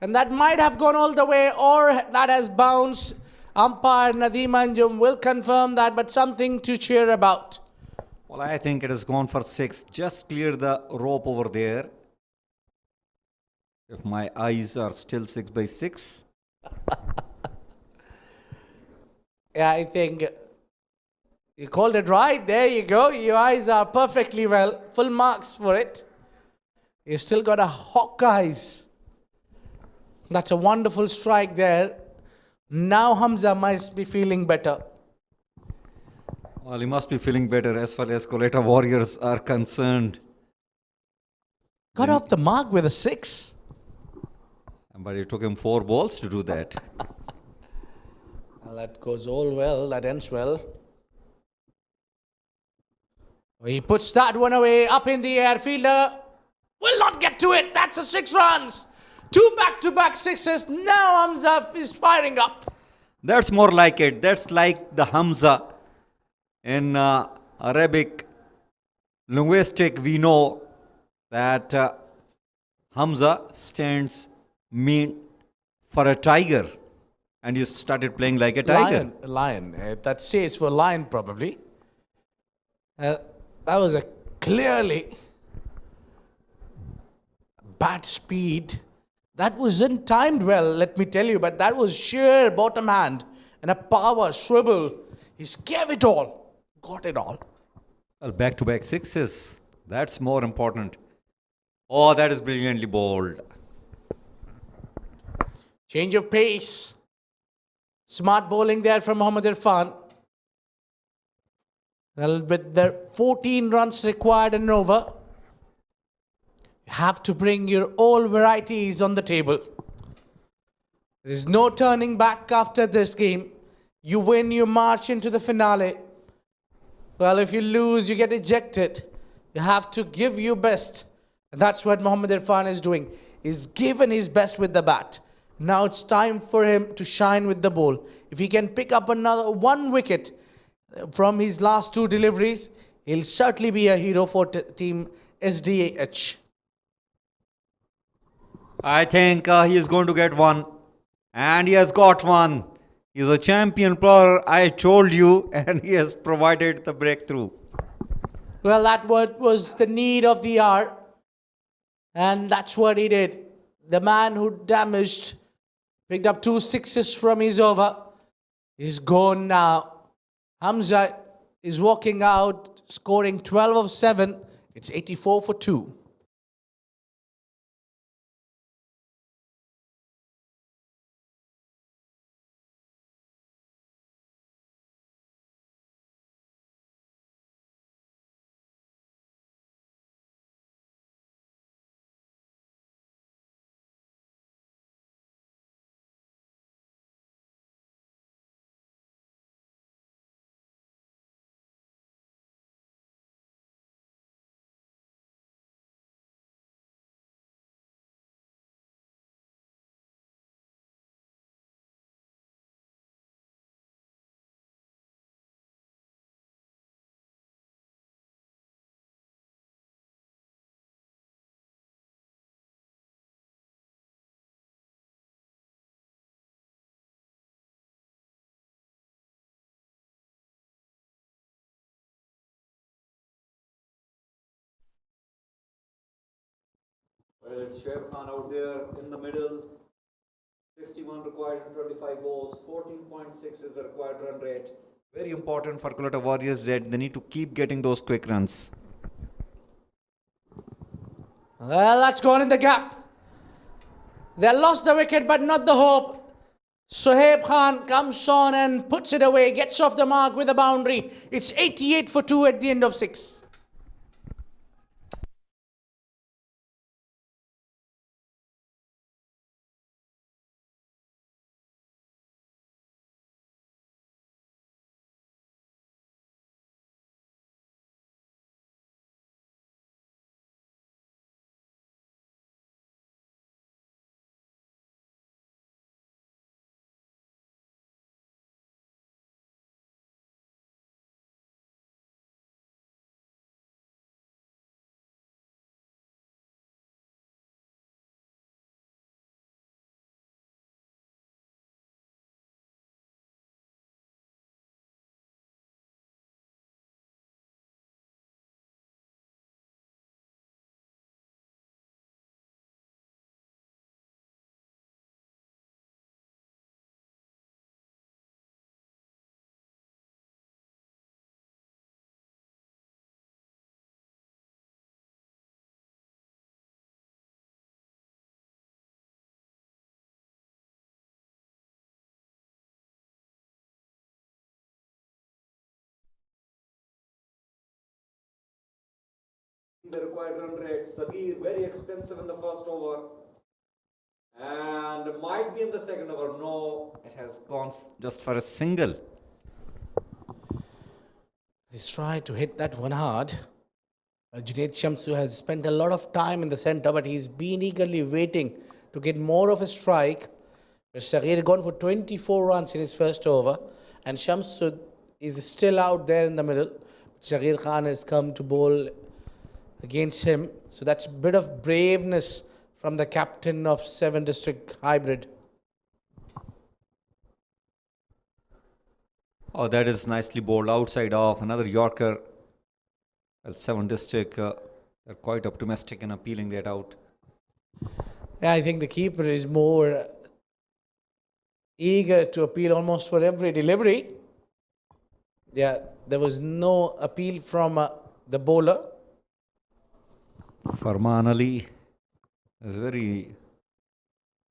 and that might have gone all the way, or that has bounced. Umpire Nadeem Anjum will confirm that, but something to cheer about. Well, I think it has gone for 6. Just clear the rope over there. If my eyes are still 6 by 6. Yeah, I think You called it right. There you go. Your eyes are perfectly well. Full marks for it. You still got a hawk eyes. That's a wonderful strike there. Now Hamza must be feeling better. Well, he must be feeling better as far as COLATTA Warriors are concerned. Got off the mark with a 6. But it took him 4 balls to do that. Well, that goes all well. That ends well. He puts that one away, up in the air. Fielder will not get to it. That's a 6 runs. 2 back-to-back sixes. Now Hamza is firing up. That's more like it. That's like the Hamza. In Arabic linguistic, we know that Hamza stands mean for a tiger. And you started playing like a tiger. Lion. That stays for lion, probably. That was a clearly bat speed. That wasn't timed well, let me tell you, but that was sheer bottom hand and a power swivel. He gave it all, got it all. Well, back-to-back sixes. That's more important. Oh, that is brilliantly bowled. Change of pace. Smart bowling there from Mohammad Irfan. Well, with the 14 runs required and over, you have to bring your all varieties on the table. There is no turning back after this game. You win, you march into the finale. Well, if you lose, you get ejected. You have to give your best. And that's what Mohammad Irfan is doing. He's given his best with the bat. Now it's time for him to shine with the ball. If he can pick up another 1 wicket from his last 2 deliveries, he'll certainly be a hero for team SDH. I think he is going to get one. And he has got one. He's a champion player, I told you, and he has provided the breakthrough. Well, that was the need of the hour. And that's what he did. The man who damaged, picked up 2 sixes from his over, is gone now. Hamza is walking out, scoring 12 of 7. It's 84 for 2. Well, it's Shoaib Khan out there in the middle. 61 required in 25 balls. 14.6 is the required run rate. Very important for COLATTA Warriors that they need to keep getting those quick runs. Well, that's gone in the gap. They lost the wicket, but not the hope. Shoaib Khan comes on and puts it away, gets off the mark with a boundary. It's 88 for 2 at the end of 6. the required run rate. Sagir very expensive in the first over. And might be in the second over. No, it has gone just for a single. He's tried to hit that one hard. Junaid Shamsu has spent a lot of time in the center, but he's been eagerly waiting to get more of a strike. Sagir gone for 24 runs in his first over, and Shamsu is still out there in the middle. Sagir Khan has come to bowl against him, so that's a bit of braveness from the captain of 7 District Hybrid. Oh, that is nicely bowled outside off. Another Yorker. Well, 7 District, they're quite optimistic in appealing that out. Yeah, I think the keeper is more eager to appeal almost for every delivery. Yeah, there was no appeal from the bowler. Farman Ali is a very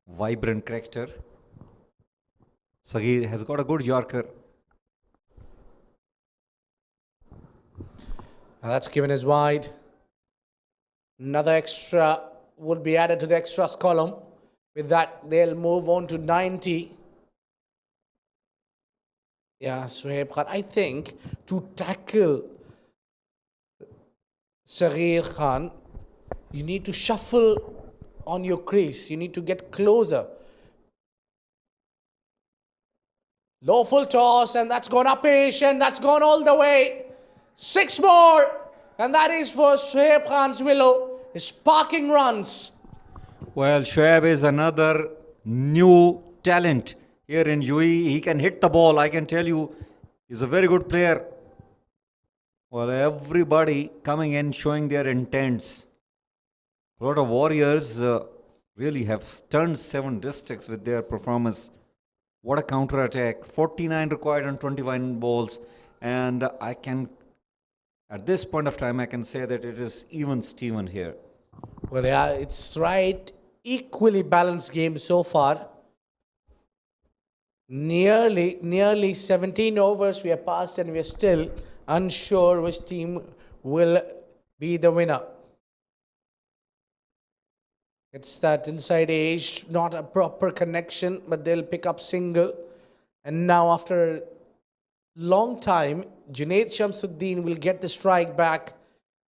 vibrant character. Sagir has got a good Yorker. That's given as wide. Another extra would be added to the extras column. With that, they'll move on to 90. Yeah, Suhaib Khan, I think to tackle Sagir Khan, you need to shuffle on your crease. You need to get closer. Low full toss, and that's gone uppish, and that's gone all the way. 6 more, and that is for Shoaib Khan's willow. Is sparking runs. Well, Shoaib is another new talent here in UAE. He can hit the ball, I can tell you. He's a very good player. Well, everybody coming in showing their intents. A lot of Warriors really have stunned 7 Districts with their performance. What a counter attack. 49 required on 21 balls. And I can, at this point of time, I can say that it is even Steven here. Well, yeah, it's right. Equally balanced game so far. Nearly 17 overs we have passed, and we are still unsure which team will be the winner. It's that inside edge, not a proper connection, but they'll pick up single. And now after a long time, Junaid Shamsuddin will get the strike back,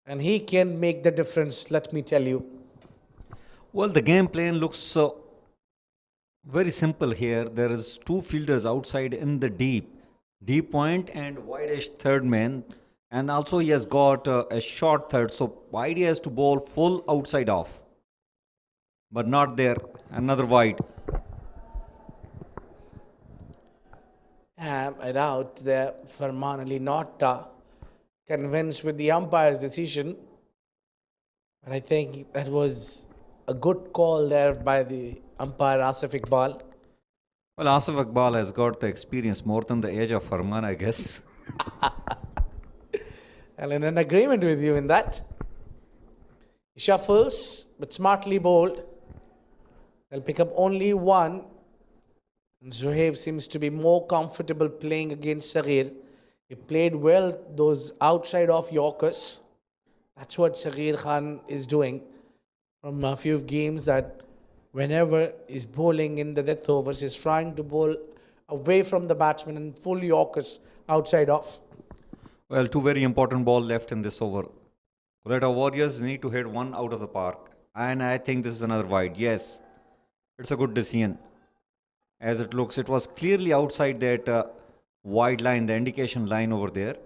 and he can make the difference, let me tell you. Well, the game plan looks very simple here. There is 2 fielders outside in the deep point and wide-ish third man. And also he has got a short third. So idea is to bowl full outside off. But not there. Another wide. I doubt that Farman Ali not convinced with the umpire's decision. But I think that was a good call there by the umpire Asif Iqbal. Well, Asif Iqbal has got the experience more than the age of Farman, I guess. And in an agreement with you in that. He shuffles, but smartly bowled. They'll pick up only 1. And Zohaib seems to be more comfortable playing against Sagir. He played well those outside off Yorkers. That's what Sagir Khan is doing from a few games, that whenever he's bowling in the death overs, he's trying to bowl away from the batsman and full Yorkers outside off. Well, 2 very important balls left in this over. COLATTA Warriors need to hit 1 out of the park. And I think this is another wide. Yes, it's a good decision. As it looks, it was clearly outside that wide line, the indication line over there.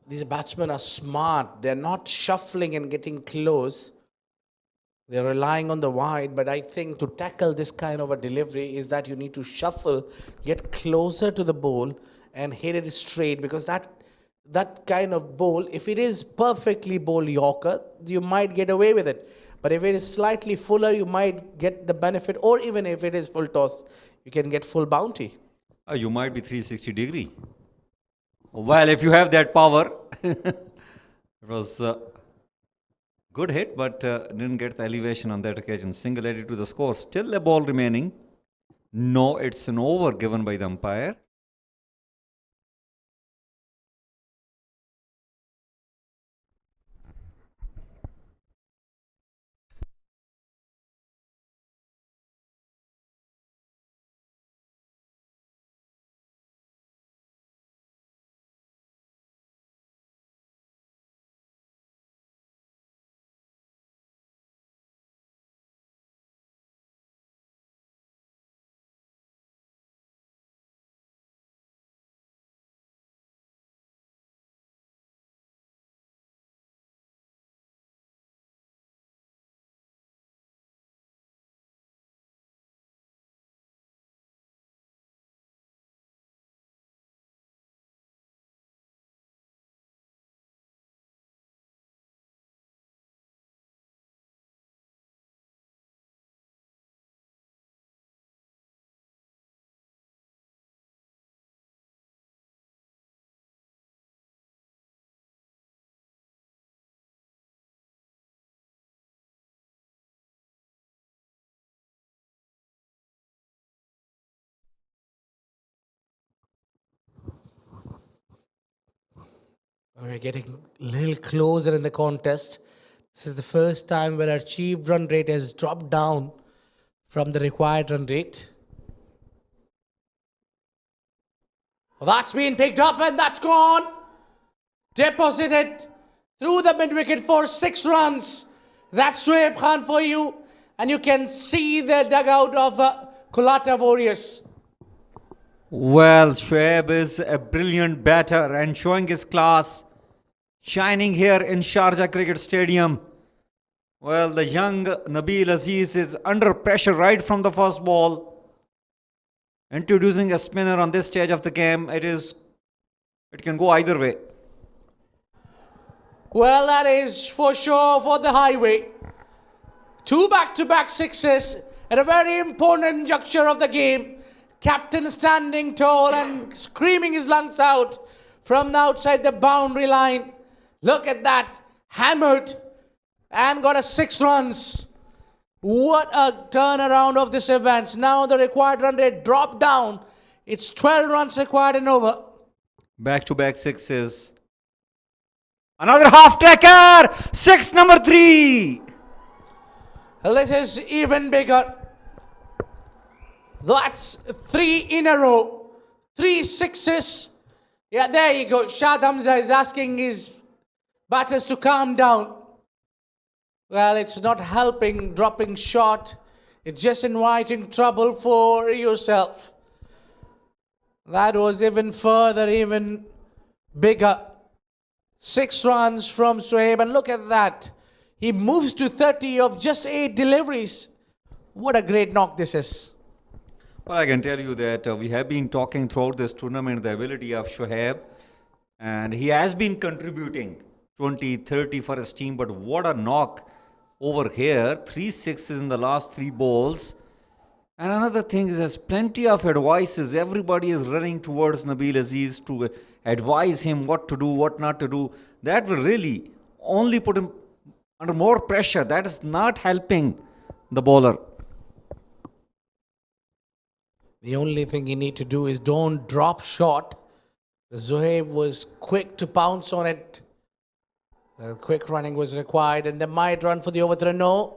These batsmen are smart. They're not shuffling and getting close. They're relying on the wide. But I think to tackle this kind of a delivery is that you need to shuffle, get closer to the ball and hit it straight. Because that kind of ball, if it is perfectly bowled Yorker, you might get away with it. But if it is slightly fuller, you might get the benefit. Or even if it is full toss, you can get full bounty. You might be 360 degree. Well, if you have that power, it was a good hit, but didn't get the elevation on that occasion. Single added to the score. Still a ball remaining. No, it's an over given by the umpire. We're getting a little closer in the contest. This is the first time where our achieved run rate has dropped down from the required run rate. Well, that's been picked up and that's gone. Deposited through the mid-wicket for 6 runs. That's Shoaib Khan for you. And you can see the dugout of COLATTA Warriors. Well, Shoaib is a brilliant batter and showing his class, shining here in Sharjah Cricket Stadium. Well, the young Nabil Aziz is under pressure right from the first ball. Introducing a spinner on this stage of the game, it can go either way. Well, that is for sure for the highway. 2 back-to-back sixes at a very important juncture of the game. Captain standing tall and screaming his lungs out from outside the boundary line. Look at that. Hammered and got a 6 runs. What a turnaround of this event. Now the required run rate dropped down. It's 12 runs required and over. Back-to-back sixes. Another half-taker. 6 number 3. This is even bigger. That's 3 in a row. 3 sixes. Yeah, there you go. Shad Hamza is asking his batters to calm down. Well, it's not helping dropping short. It's just inviting trouble for yourself. That was even further, even bigger. 6 runs from Shoaib, and look at that. He moves to 30 of just 8 deliveries. What a great knock this is. Well, I can tell you that we have been talking throughout this tournament the ability of Shoaib, and he has been contributing 20, 30 for his team, but what a knock over here. 3 sixes in the last 3 balls. And another thing is there's plenty of advices. Everybody is running towards Nabil Aziz to advise him what to do, what not to do. That will really only put him under more pressure. That is not helping the bowler. The only thing you need to do is don't drop short. Shoaib was quick to pounce on it. Quick running was required, and they might run for the overthrow. No.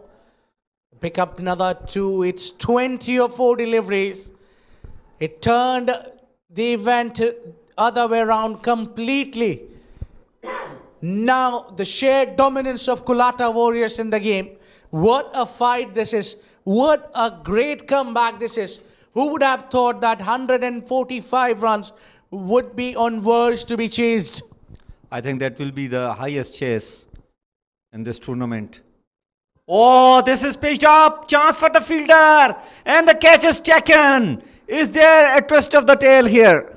Pick up another 2. It's 20 or 4 deliveries. It turned the event other way around completely. Now the shared dominance of COLATTA Warriors in the game. What a fight this is. What a great comeback this is. Who would have thought that 145 runs would be on verge to be chased? I think that will be the highest chase in this tournament. Oh, this is pitched up. Chance for the fielder. And the catch is taken. Is there a twist of the tail here?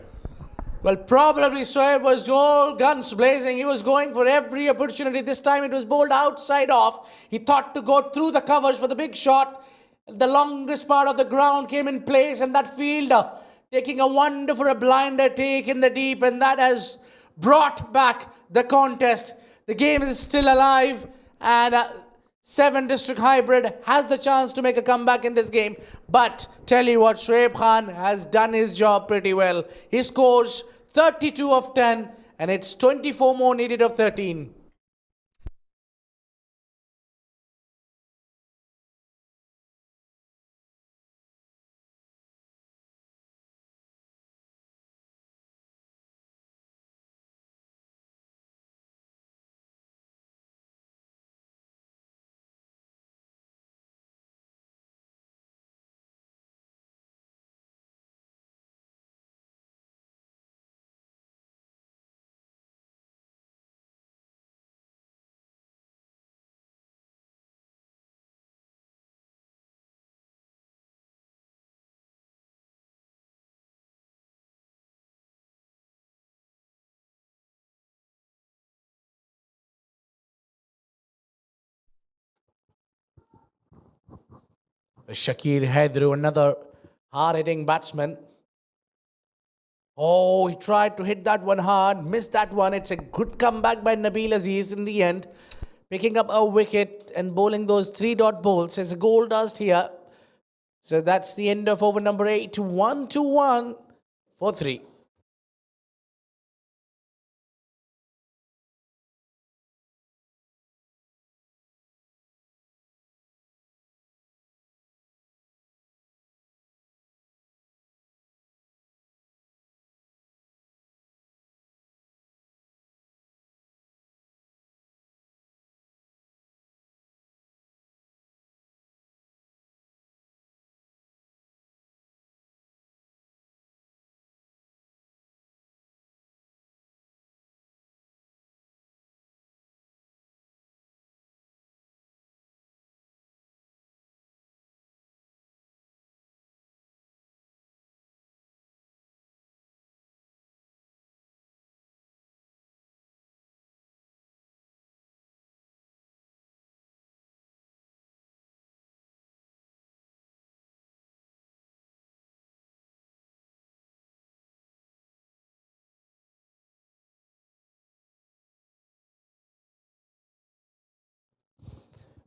Well, probably Shoaib was all guns blazing. He was going for every opportunity. This time it was bowled outside off. He thought to go through the covers for the big shot. The longest part of the ground came in place, and that fielder taking a wonder for a blinder take in the deep, and that has brought back the contest. The game is still alive, and 7 District Hybrid has the chance to make a comeback in this game. But tell you what, Shoaib Khan has done his job pretty well. He scores 32 of 10, and it's 24 more needed of 13. Shakir Haidru, another hard-hitting batsman. Oh, he tried to hit that one hard, missed that one. It's a good comeback by Nabil Aziz in the end, picking up a wicket and bowling those 3-dot balls. There's a goal dust here. So that's the end of over number 8. 1-1 for 3.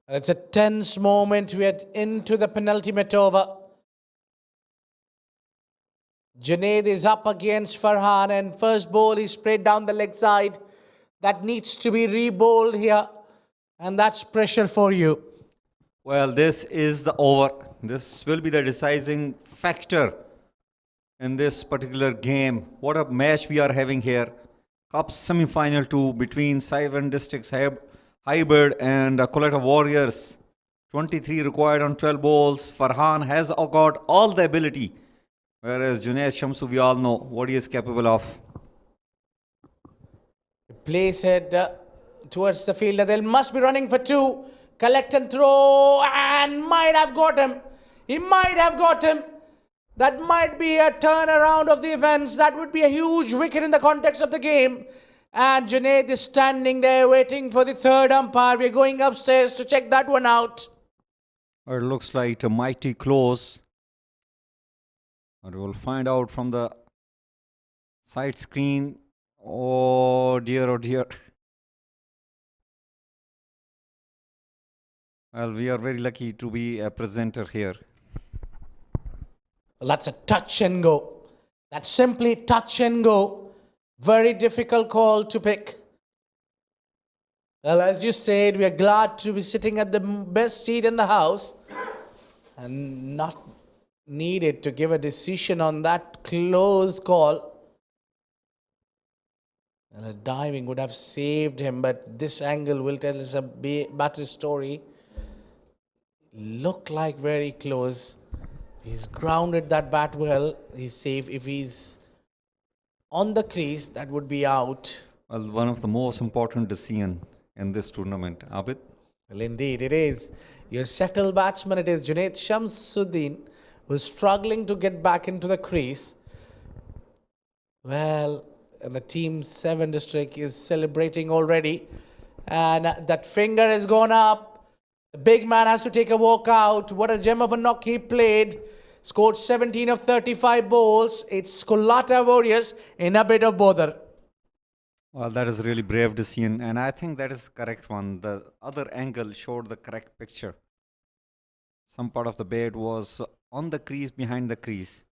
It's a tense moment. We are into the penultimate over. Junaid is up against Farhan, and first ball is sprayed down the leg side. That needs to be re-bowled here, and that's pressure for you. Well, this is the over. This will be the deciding factor in this particular game. What a match we are having here. Cup semi-final 2 between Saivan Districts Hybrid and COLATTA Warriors. 23 required on 12 balls. Farhan has got all the ability, whereas Junaid Shamsu, we all know what he is capable of. Place it towards the fielder. They must be running for two. Collect and throw, and might have got him. He might have got him. That might be a turnaround of the events. That would be a huge wicket in the context of the game. And Junaid is standing there waiting for the third umpire. We're going upstairs to check that one out. It looks like a mighty close. But we'll find out from the side screen. Oh dear, oh dear. Well, we are very lucky to be a presenter here. Well, that's a touch and go. That's simply touch and go. Very difficult call to pick. Well, as you said, we are glad to be sitting at the best seat in the house and not needed to give a decision on that close call. Well, a diving would have saved him, but this angle will tell us a better story. Looked like very close. He's grounded that bat well. He's safe. If he's on the crease, that would be out. Well, one of the most important decisions in this tournament. Abid? Well, indeed, it is. Your settled batsman, it is Junaid Shamsuddin, who's struggling to get back into the crease. Well, and the team 7 district is celebrating already. And that finger has gone up. The big man has to take a walk out. What a gem of a knock he played. Scored 17 of 35 balls. It's COLATTA Warriors in a bit of bother. Well, that is really brave decision, and I think that is the correct one. The other angle showed the correct picture. Some part of the bat was on the crease, behind the crease.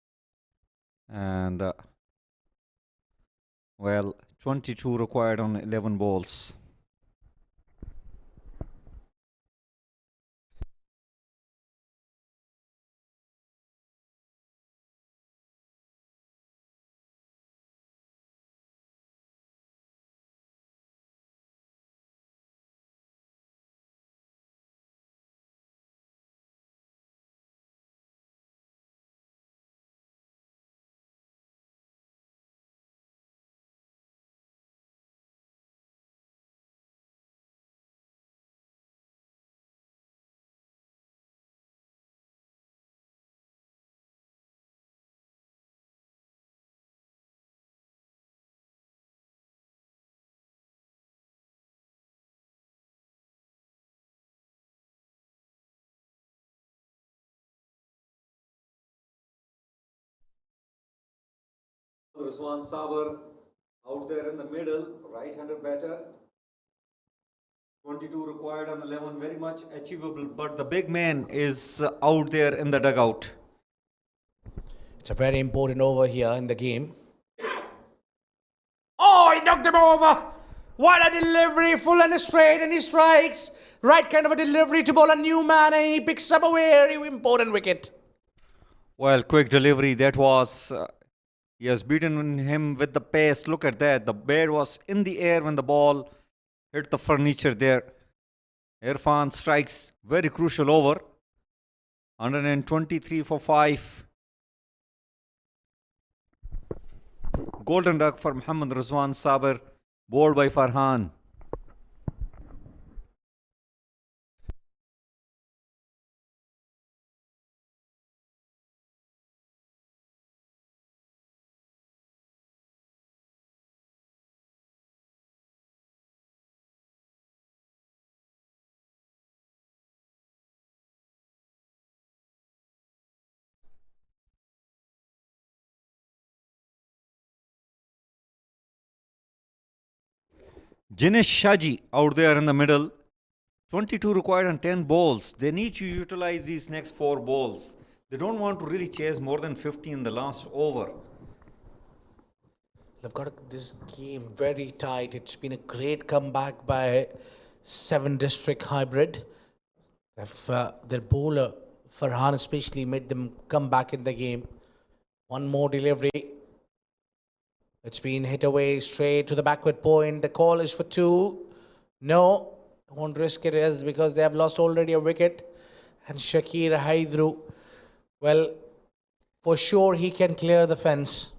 And, well, 22 required on 11 balls. Rizwan Sabar out there in the middle, right-hander batter. 22 required on 11, very much achievable, but the big man is out there in the dugout. It's a very important over here in the game. Oh, he knocked him over. What a delivery, full and straight, and he strikes. Right kind of a delivery to bowl a new man, and he picks up a very important wicket. Well, quick delivery, that was... he has beaten him with the pace. Look at that. The bat was in the air when the ball hit the furniture there. Irfan strikes very crucial over. 123 for 5. Golden duck for Muhammad Rizwan Sabar, bowled by Farhan. Jinesh Shaji out there in the middle. 22 required on 10 balls. They need to utilize these next 4 balls. They don't want to really chase more than 50 in the last over. They've got this game very tight. It's been a great comeback by 7 District Hybrid. Their bowler, Farhan especially, made them come back in the game. One more delivery. It's been hit away straight to the backward point. The call is for 2. No, won't risk it as because they have lost already a wicket. And Shakir Haidru, well, for sure he can clear the fence.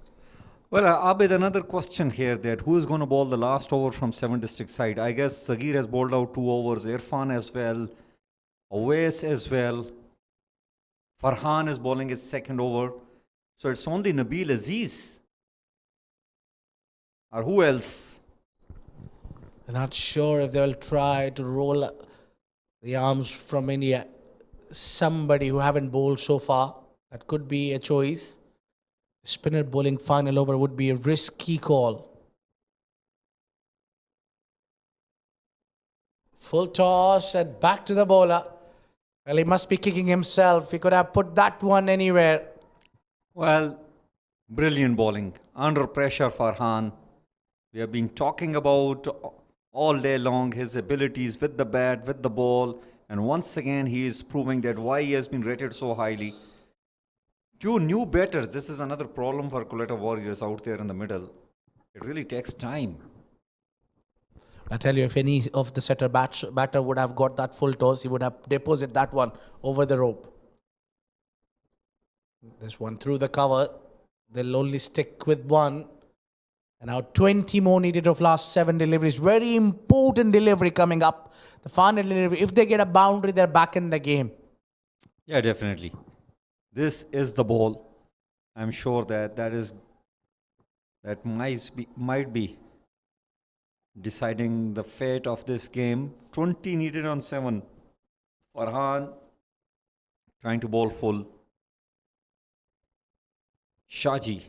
Well, Abid, another question here that who is going to bowl the last over from 7 District side? I guess Sagir has bowled out 2 overs, Irfan as well, Awais as well. Farhan is bowling his second over. So it's only Nabil Aziz. Or who else? I'm not sure if they'll try to roll the arms from India. Somebody who haven't bowled so far. That could be a choice. Spinner bowling final over would be a risky call. Full toss and back to the bowler. Well, he must be kicking himself. He could have put that one anywhere. Well, brilliant bowling. Under pressure, Farhan. We have been talking about all day long his abilities with the bat, with the ball. And once again, he is proving that why he has been rated so highly. 2 new batters. This is another problem for COLATTA Warriors out there in the middle. It really takes time. I tell you, if any of the setter batter would have got that full toss, he would have deposited that one over the rope. This one through the cover. They'll only stick with 1. And now 20 more needed of last 7 deliveries. Very important delivery coming up. The final delivery. If they get a boundary, they're back in the game. Yeah, definitely. This is the ball. I'm sure that might be deciding the fate of this game. 20 needed on 7. Farhan trying to bowl full. Shaji,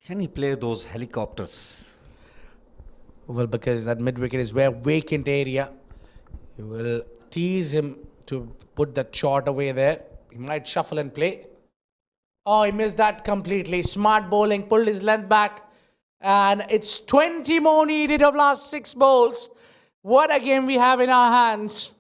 can he play those helicopters? Well, because that mid-wicket is where vacant area. You will tease him to put that shot away there. He might shuffle and play. Oh, he missed that completely. Smart bowling, pulled his length back. And it's 20 more needed of last 6 balls. What a game we have in our hands.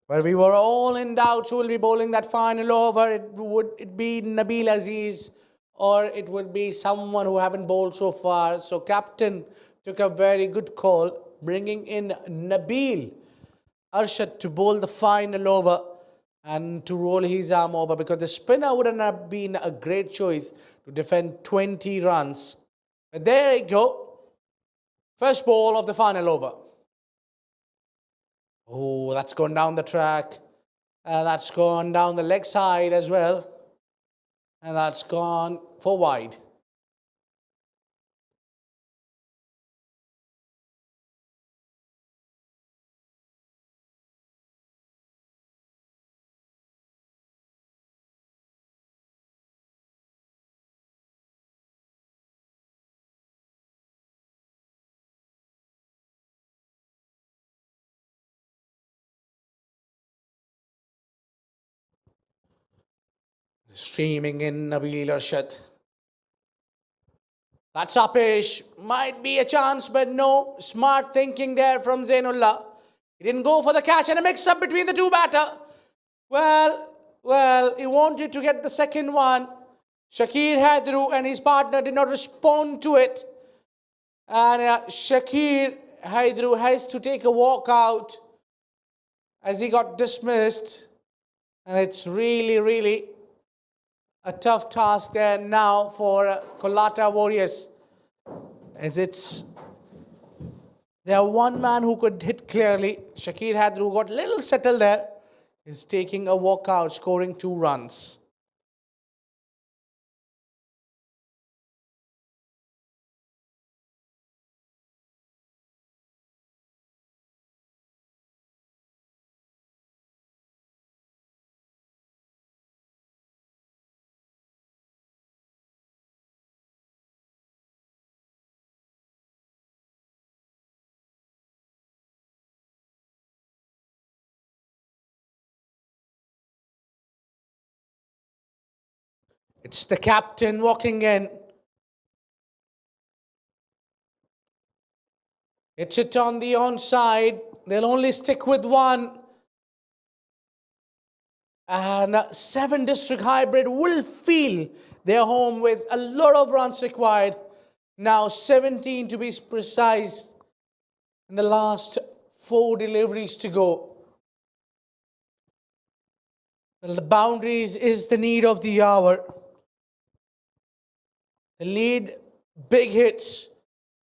Where we were all in doubt who will be bowling that final over. Would it be Nabil Aziz or it would be someone who haven't bowled so far. So captain took a very good call, bringing in Nabil Arshad to bowl the final over and to roll his arm over, because the spinner wouldn't have been a great choice to defend 20 runs. But there you go. First ball of the final over. Oh, that's gone down the track. That's gone down the leg side as well. And that's gone for wide. Streaming in Nabil Arshad. That's uppish. Might be a chance, but no. Smart thinking there from Zainullah. He didn't go for the catch, and a mix-up between the two batter. Well, he wanted to get the second one. Shakir Hadru and his partner did not respond to it. And Shakir Hadru has to take a walk out as he got dismissed. And it's really a tough task there now for COLATTA Warriors. As there are one man who could hit clearly. Shakir Hadru got a little settled there. He's taking a walk out, scoring 2 runs. It's the captain walking in. It's it on the onside. They'll only stick with 1. And 7 District Hybrid will feel their home with a lot of runs required. Now 17 to be precise in the last 4 deliveries to go. Well, the boundaries is the need of the hour. They need big hits.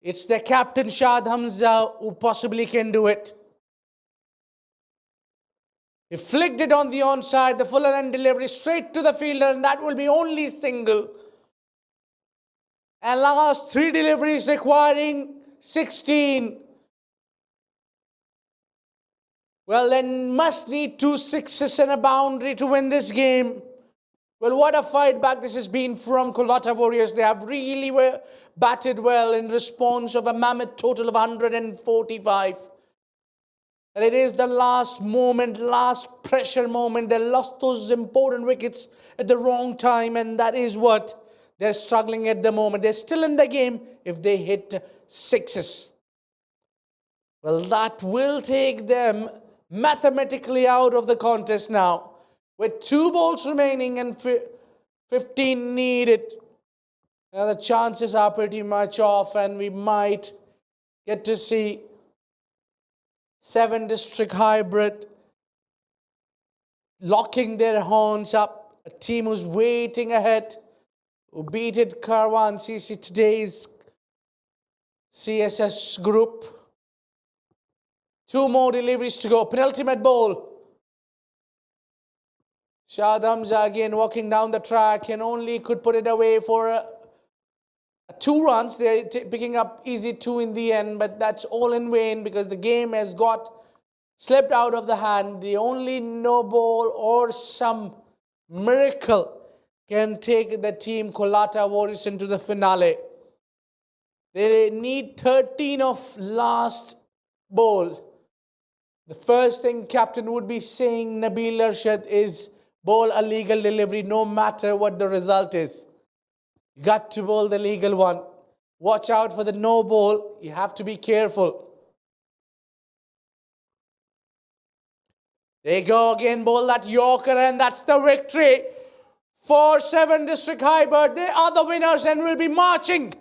It's the captain Shad Hamza who possibly can do it. He flicked it on the onside, the full end delivery straight to the fielder, and that will be only single. And last 3 deliveries requiring 16. Well, then must need 2 sixes and a boundary to win this game. Well, what a fight back this has been from COLATTA Warriors. They have really batted well in response of a mammoth total of 145. And it is the last moment, last pressure moment. They lost those important wickets at the wrong time, and that is what they're struggling at the moment. They're still in the game if they hit 6s. Well, that will take them mathematically out of the contest now. With 2 balls remaining and 15 needed, the chances are pretty much off, and we might get to see 7 District Hybrid locking their horns up. A team who's waiting ahead, who beat it Karwan CC today's CSS group. 2 more deliveries to go. Penultimate ball. Shad Hamza again walking down the track and only could put it away for 2 runs. They're picking up easy 2 in the end, but that's all in vain because the game has got slipped out of the hand. The only no ball or some miracle can take the team COLATTA Warriors into the finale. They need 13 of last ball. The first thing captain would be saying, Nabil Arshad, is bowl a legal delivery no matter what the result is. You got to bowl the legal one. Watch out for the no ball. You have to be careful. There you go again, bowl that Yorker, and that's the victory for 7 District Hybrid. They are the winners and will be marching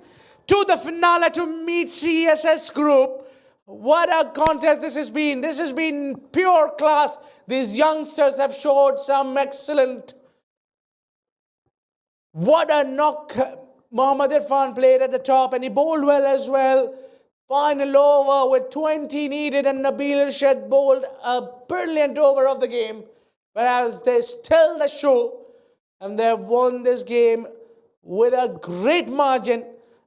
to the finale to meet CSS Group. What a contest this has been. This has been pure class. These youngsters have showed some excellent. What a knock Mohammad Irfan played at the top, and he bowled well as well. Final over with 20 needed, and Nabil Irshad bowled a brilliant over of the game. Whereas they still the show, and they've won this game with a great margin,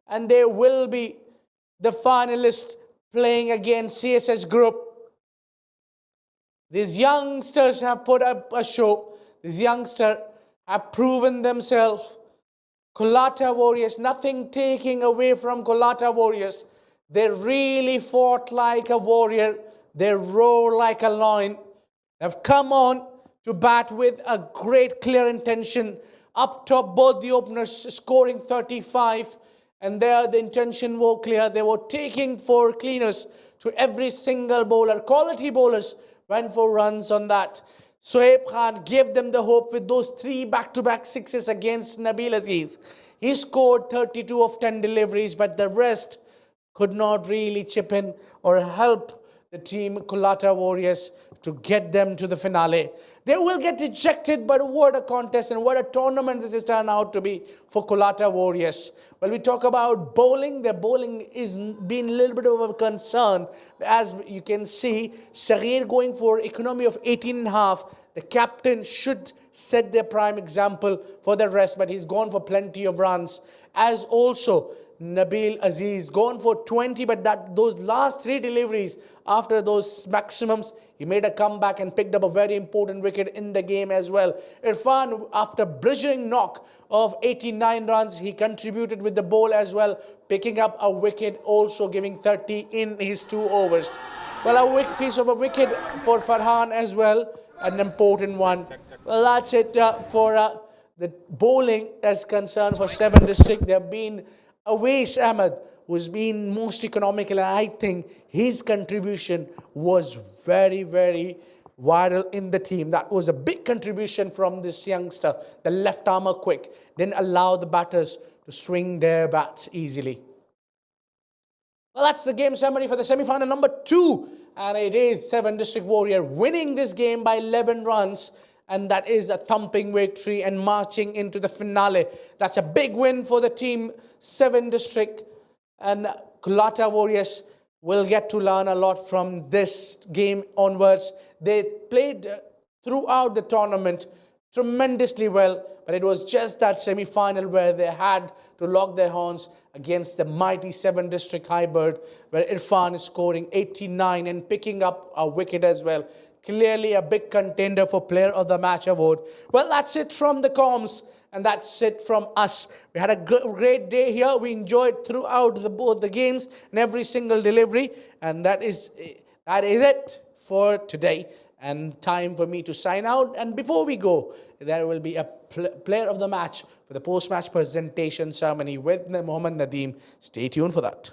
and they will be the finalists playing against CSS Group. These youngsters have put up a show. These youngsters have proven themselves. COLATTA Warriors, nothing taking away from COLATTA Warriors. They really fought like a warrior. They roar like a lion. They've come on to bat with a great clear intention. Up top, both the openers scoring 35 And there the intention was clear. They were taking 4 cleaners to every single bowler. Quality bowlers went for runs on that. Sohaib Khan gave them the hope with those 3 back-to-back sixes against Nabil Aziz. He scored 32 of 10 deliveries, but the rest could not really chip in or help the team COLATTA Warriors to get them to the finale. They will get ejected, but what a contest and what a tournament this has turned out to be for COLATTA Warriors. When we talk about bowling, their bowling is been a little bit of a concern. As you can see, Shahir going for economy of 18.5. The captain should set their prime example for the rest, but he's gone for plenty of runs. As also, Nabil Aziz gone for 20, but those last 3 deliveries after those maximums, he made a comeback and picked up a very important wicket in the game as well. Irfan, after bridging knock of 89 runs, he contributed with the ball as well, picking up a wicket, also giving 30 in his 2 overs. Well, a piece of a wicket for Farhan as well, an important one. Well, that's it for the bowling as concerned for 7 district. There have been Awais Ahmed, who's been most economical, and I think his contribution was very, very vital in the team. That was a big contribution from this youngster, the left armer quick, didn't allow the batters to swing their bats easily. Well, that's the game summary for the semi-final number 2, and it is 7 District Warrior winning this game by 11 runs, and that is a thumping victory and marching into the finale. That's a big win for the team 7 District, and COLATTA Warriors will get to learn a lot from this game onwards. They played throughout the tournament tremendously well, but it was just that semi-final where they had to lock their horns against the mighty 7 District Highbird, where Irfan is scoring 89 and picking up a wicket as well. Clearly a big contender for Player of the Match award. Well, that's it from the comms, and that's it from us. We had a great day here. We enjoyed throughout both the games and every single delivery, and that is it for today. And time for me to sign out. And before we go, there will be a Player of the Match for the post-match presentation ceremony with Mohammad Nadeem. Stay tuned for that.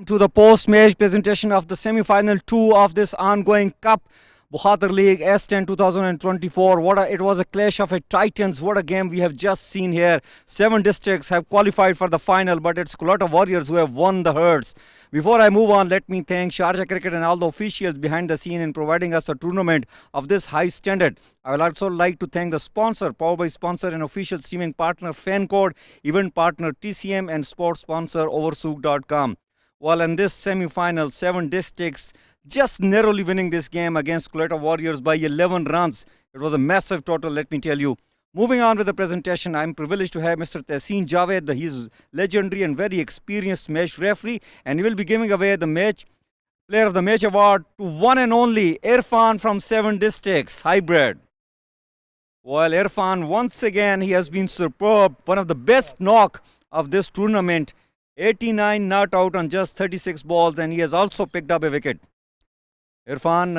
To the post-match presentation of the semi-final 2 of this ongoing Cup Bukhatir League S10 2024. It was a clash of titans. What a game we have just seen here. 7 districts have qualified for the final, but it's COLATTA Warriors who have won the herds. Before I move on, let me thank Sharjah Cricket and all the officials behind the scene in providing us a tournament of this high standard. I would also like to thank the sponsor, Power by sponsor and official streaming partner FanCode, event partner TCM and sports sponsor Oversook.com. Well, in this semi-final, 7 districts just narrowly winning this game against COLATTA Warriors by 11 runs. It was a massive total, let me tell you. Moving on with the presentation, I'm privileged to have Mr. Tehseen Javed. He's legendary and very experienced match referee, and he will be giving away the match player of the match award to one and only Irfan from 7 districts, hybrid. While Irfan, once again, he has been superb, one of the best knock of this tournament. 89 not out on just 36 balls, and he has also picked up a wicket. Irfan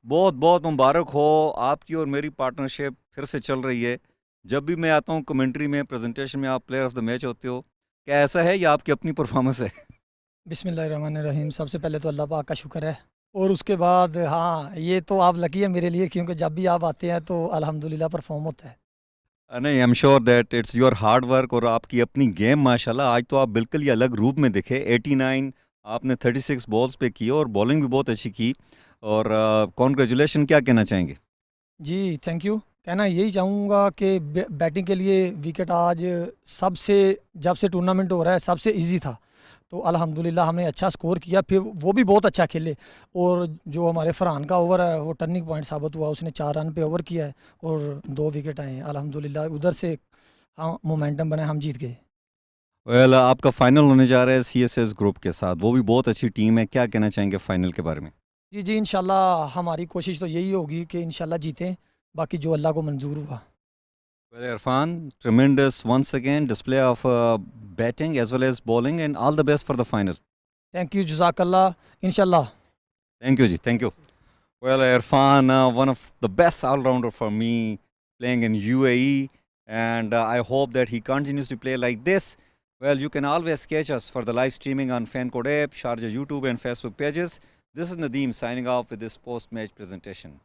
बहुत बहुत मुबारक हो, आपकी और मेरी partnership फिर से चल रही है. जब भी मैं आता हूँ कमेंट्री में, प्रेजेंटेशन में, आप प्लेयर ऑफ द मैच होते हो. क्या ऐसा है या आपकी अपनी परफॉर्मेंस है? बिस्मिल्लाहिर्रहमानिर्रहीम. सबसे पहले तो अल्लाह पाक का शुक्र है, और उसके बाद हाँ, ये तो आप लकी है मेरे लिए, क्योंकि जब भी आप आते हैं तो अल्हम्दुलिल्लाह परफॉर्म होता है. नहीं, I am sure that it's your hard work और आपकी अपनी गेम. माशाल्लाह आज तो आप बिल्कुल ही अलग रूप में दिखे. 89 आपने 36 बॉल्स पे की और बॉलिंग भी बहुत अच्छी की, और कॉन्ग्रेचुलेशन. क्या कहना चाहेंगे? जी थैंक यू. कहना यही चाहूँगा कि बैटिंग के लिए विकेट आज सबसे, जब से टूर्नामेंट हो रहा है, सबसे इजी था. तो अल्हम्दुलिल्लाह हमने अच्छा स्कोर किया, फिर वो भी बहुत अच्छा खेले, और जो हमारे फरहान का ओवर है वो टर्निंग पॉइंट साबित हुआ. उसने 4 रन पे ओवर किया है और 2 विकेट आए हैं. अल्हम्दुलिल्लाह उधर से हाँ मोमेंटम बना, हम जीत गए. वेल, आपका फाइनल होने जा रहा है CSS ग्रुप के साथ. वो भी बहुत अच्छी टीम है. क्या कहना चाहेंगे फाइनल के बारे में? जी इंशाल्लाह हमारी कोशिश तो यही होगी कि इंशाल्लाह जीतें, बाकी जो अल्लाह को मंजूर हुआ. Well, Irfan, tremendous once again display of batting as well as bowling, and all the best for the final. Thank you, जज़ाकल्लाह, इंशाल्लाह. Thank you, ji. Thank you. Well, Irfan, one of the best all-rounder for me, playing in UAE, and I hope that he continues to play like this. Well, you can always catch us for the live streaming on FanCode app, Sharjah YouTube and Facebook pages. This is Nadeem signing off with this post-match presentation.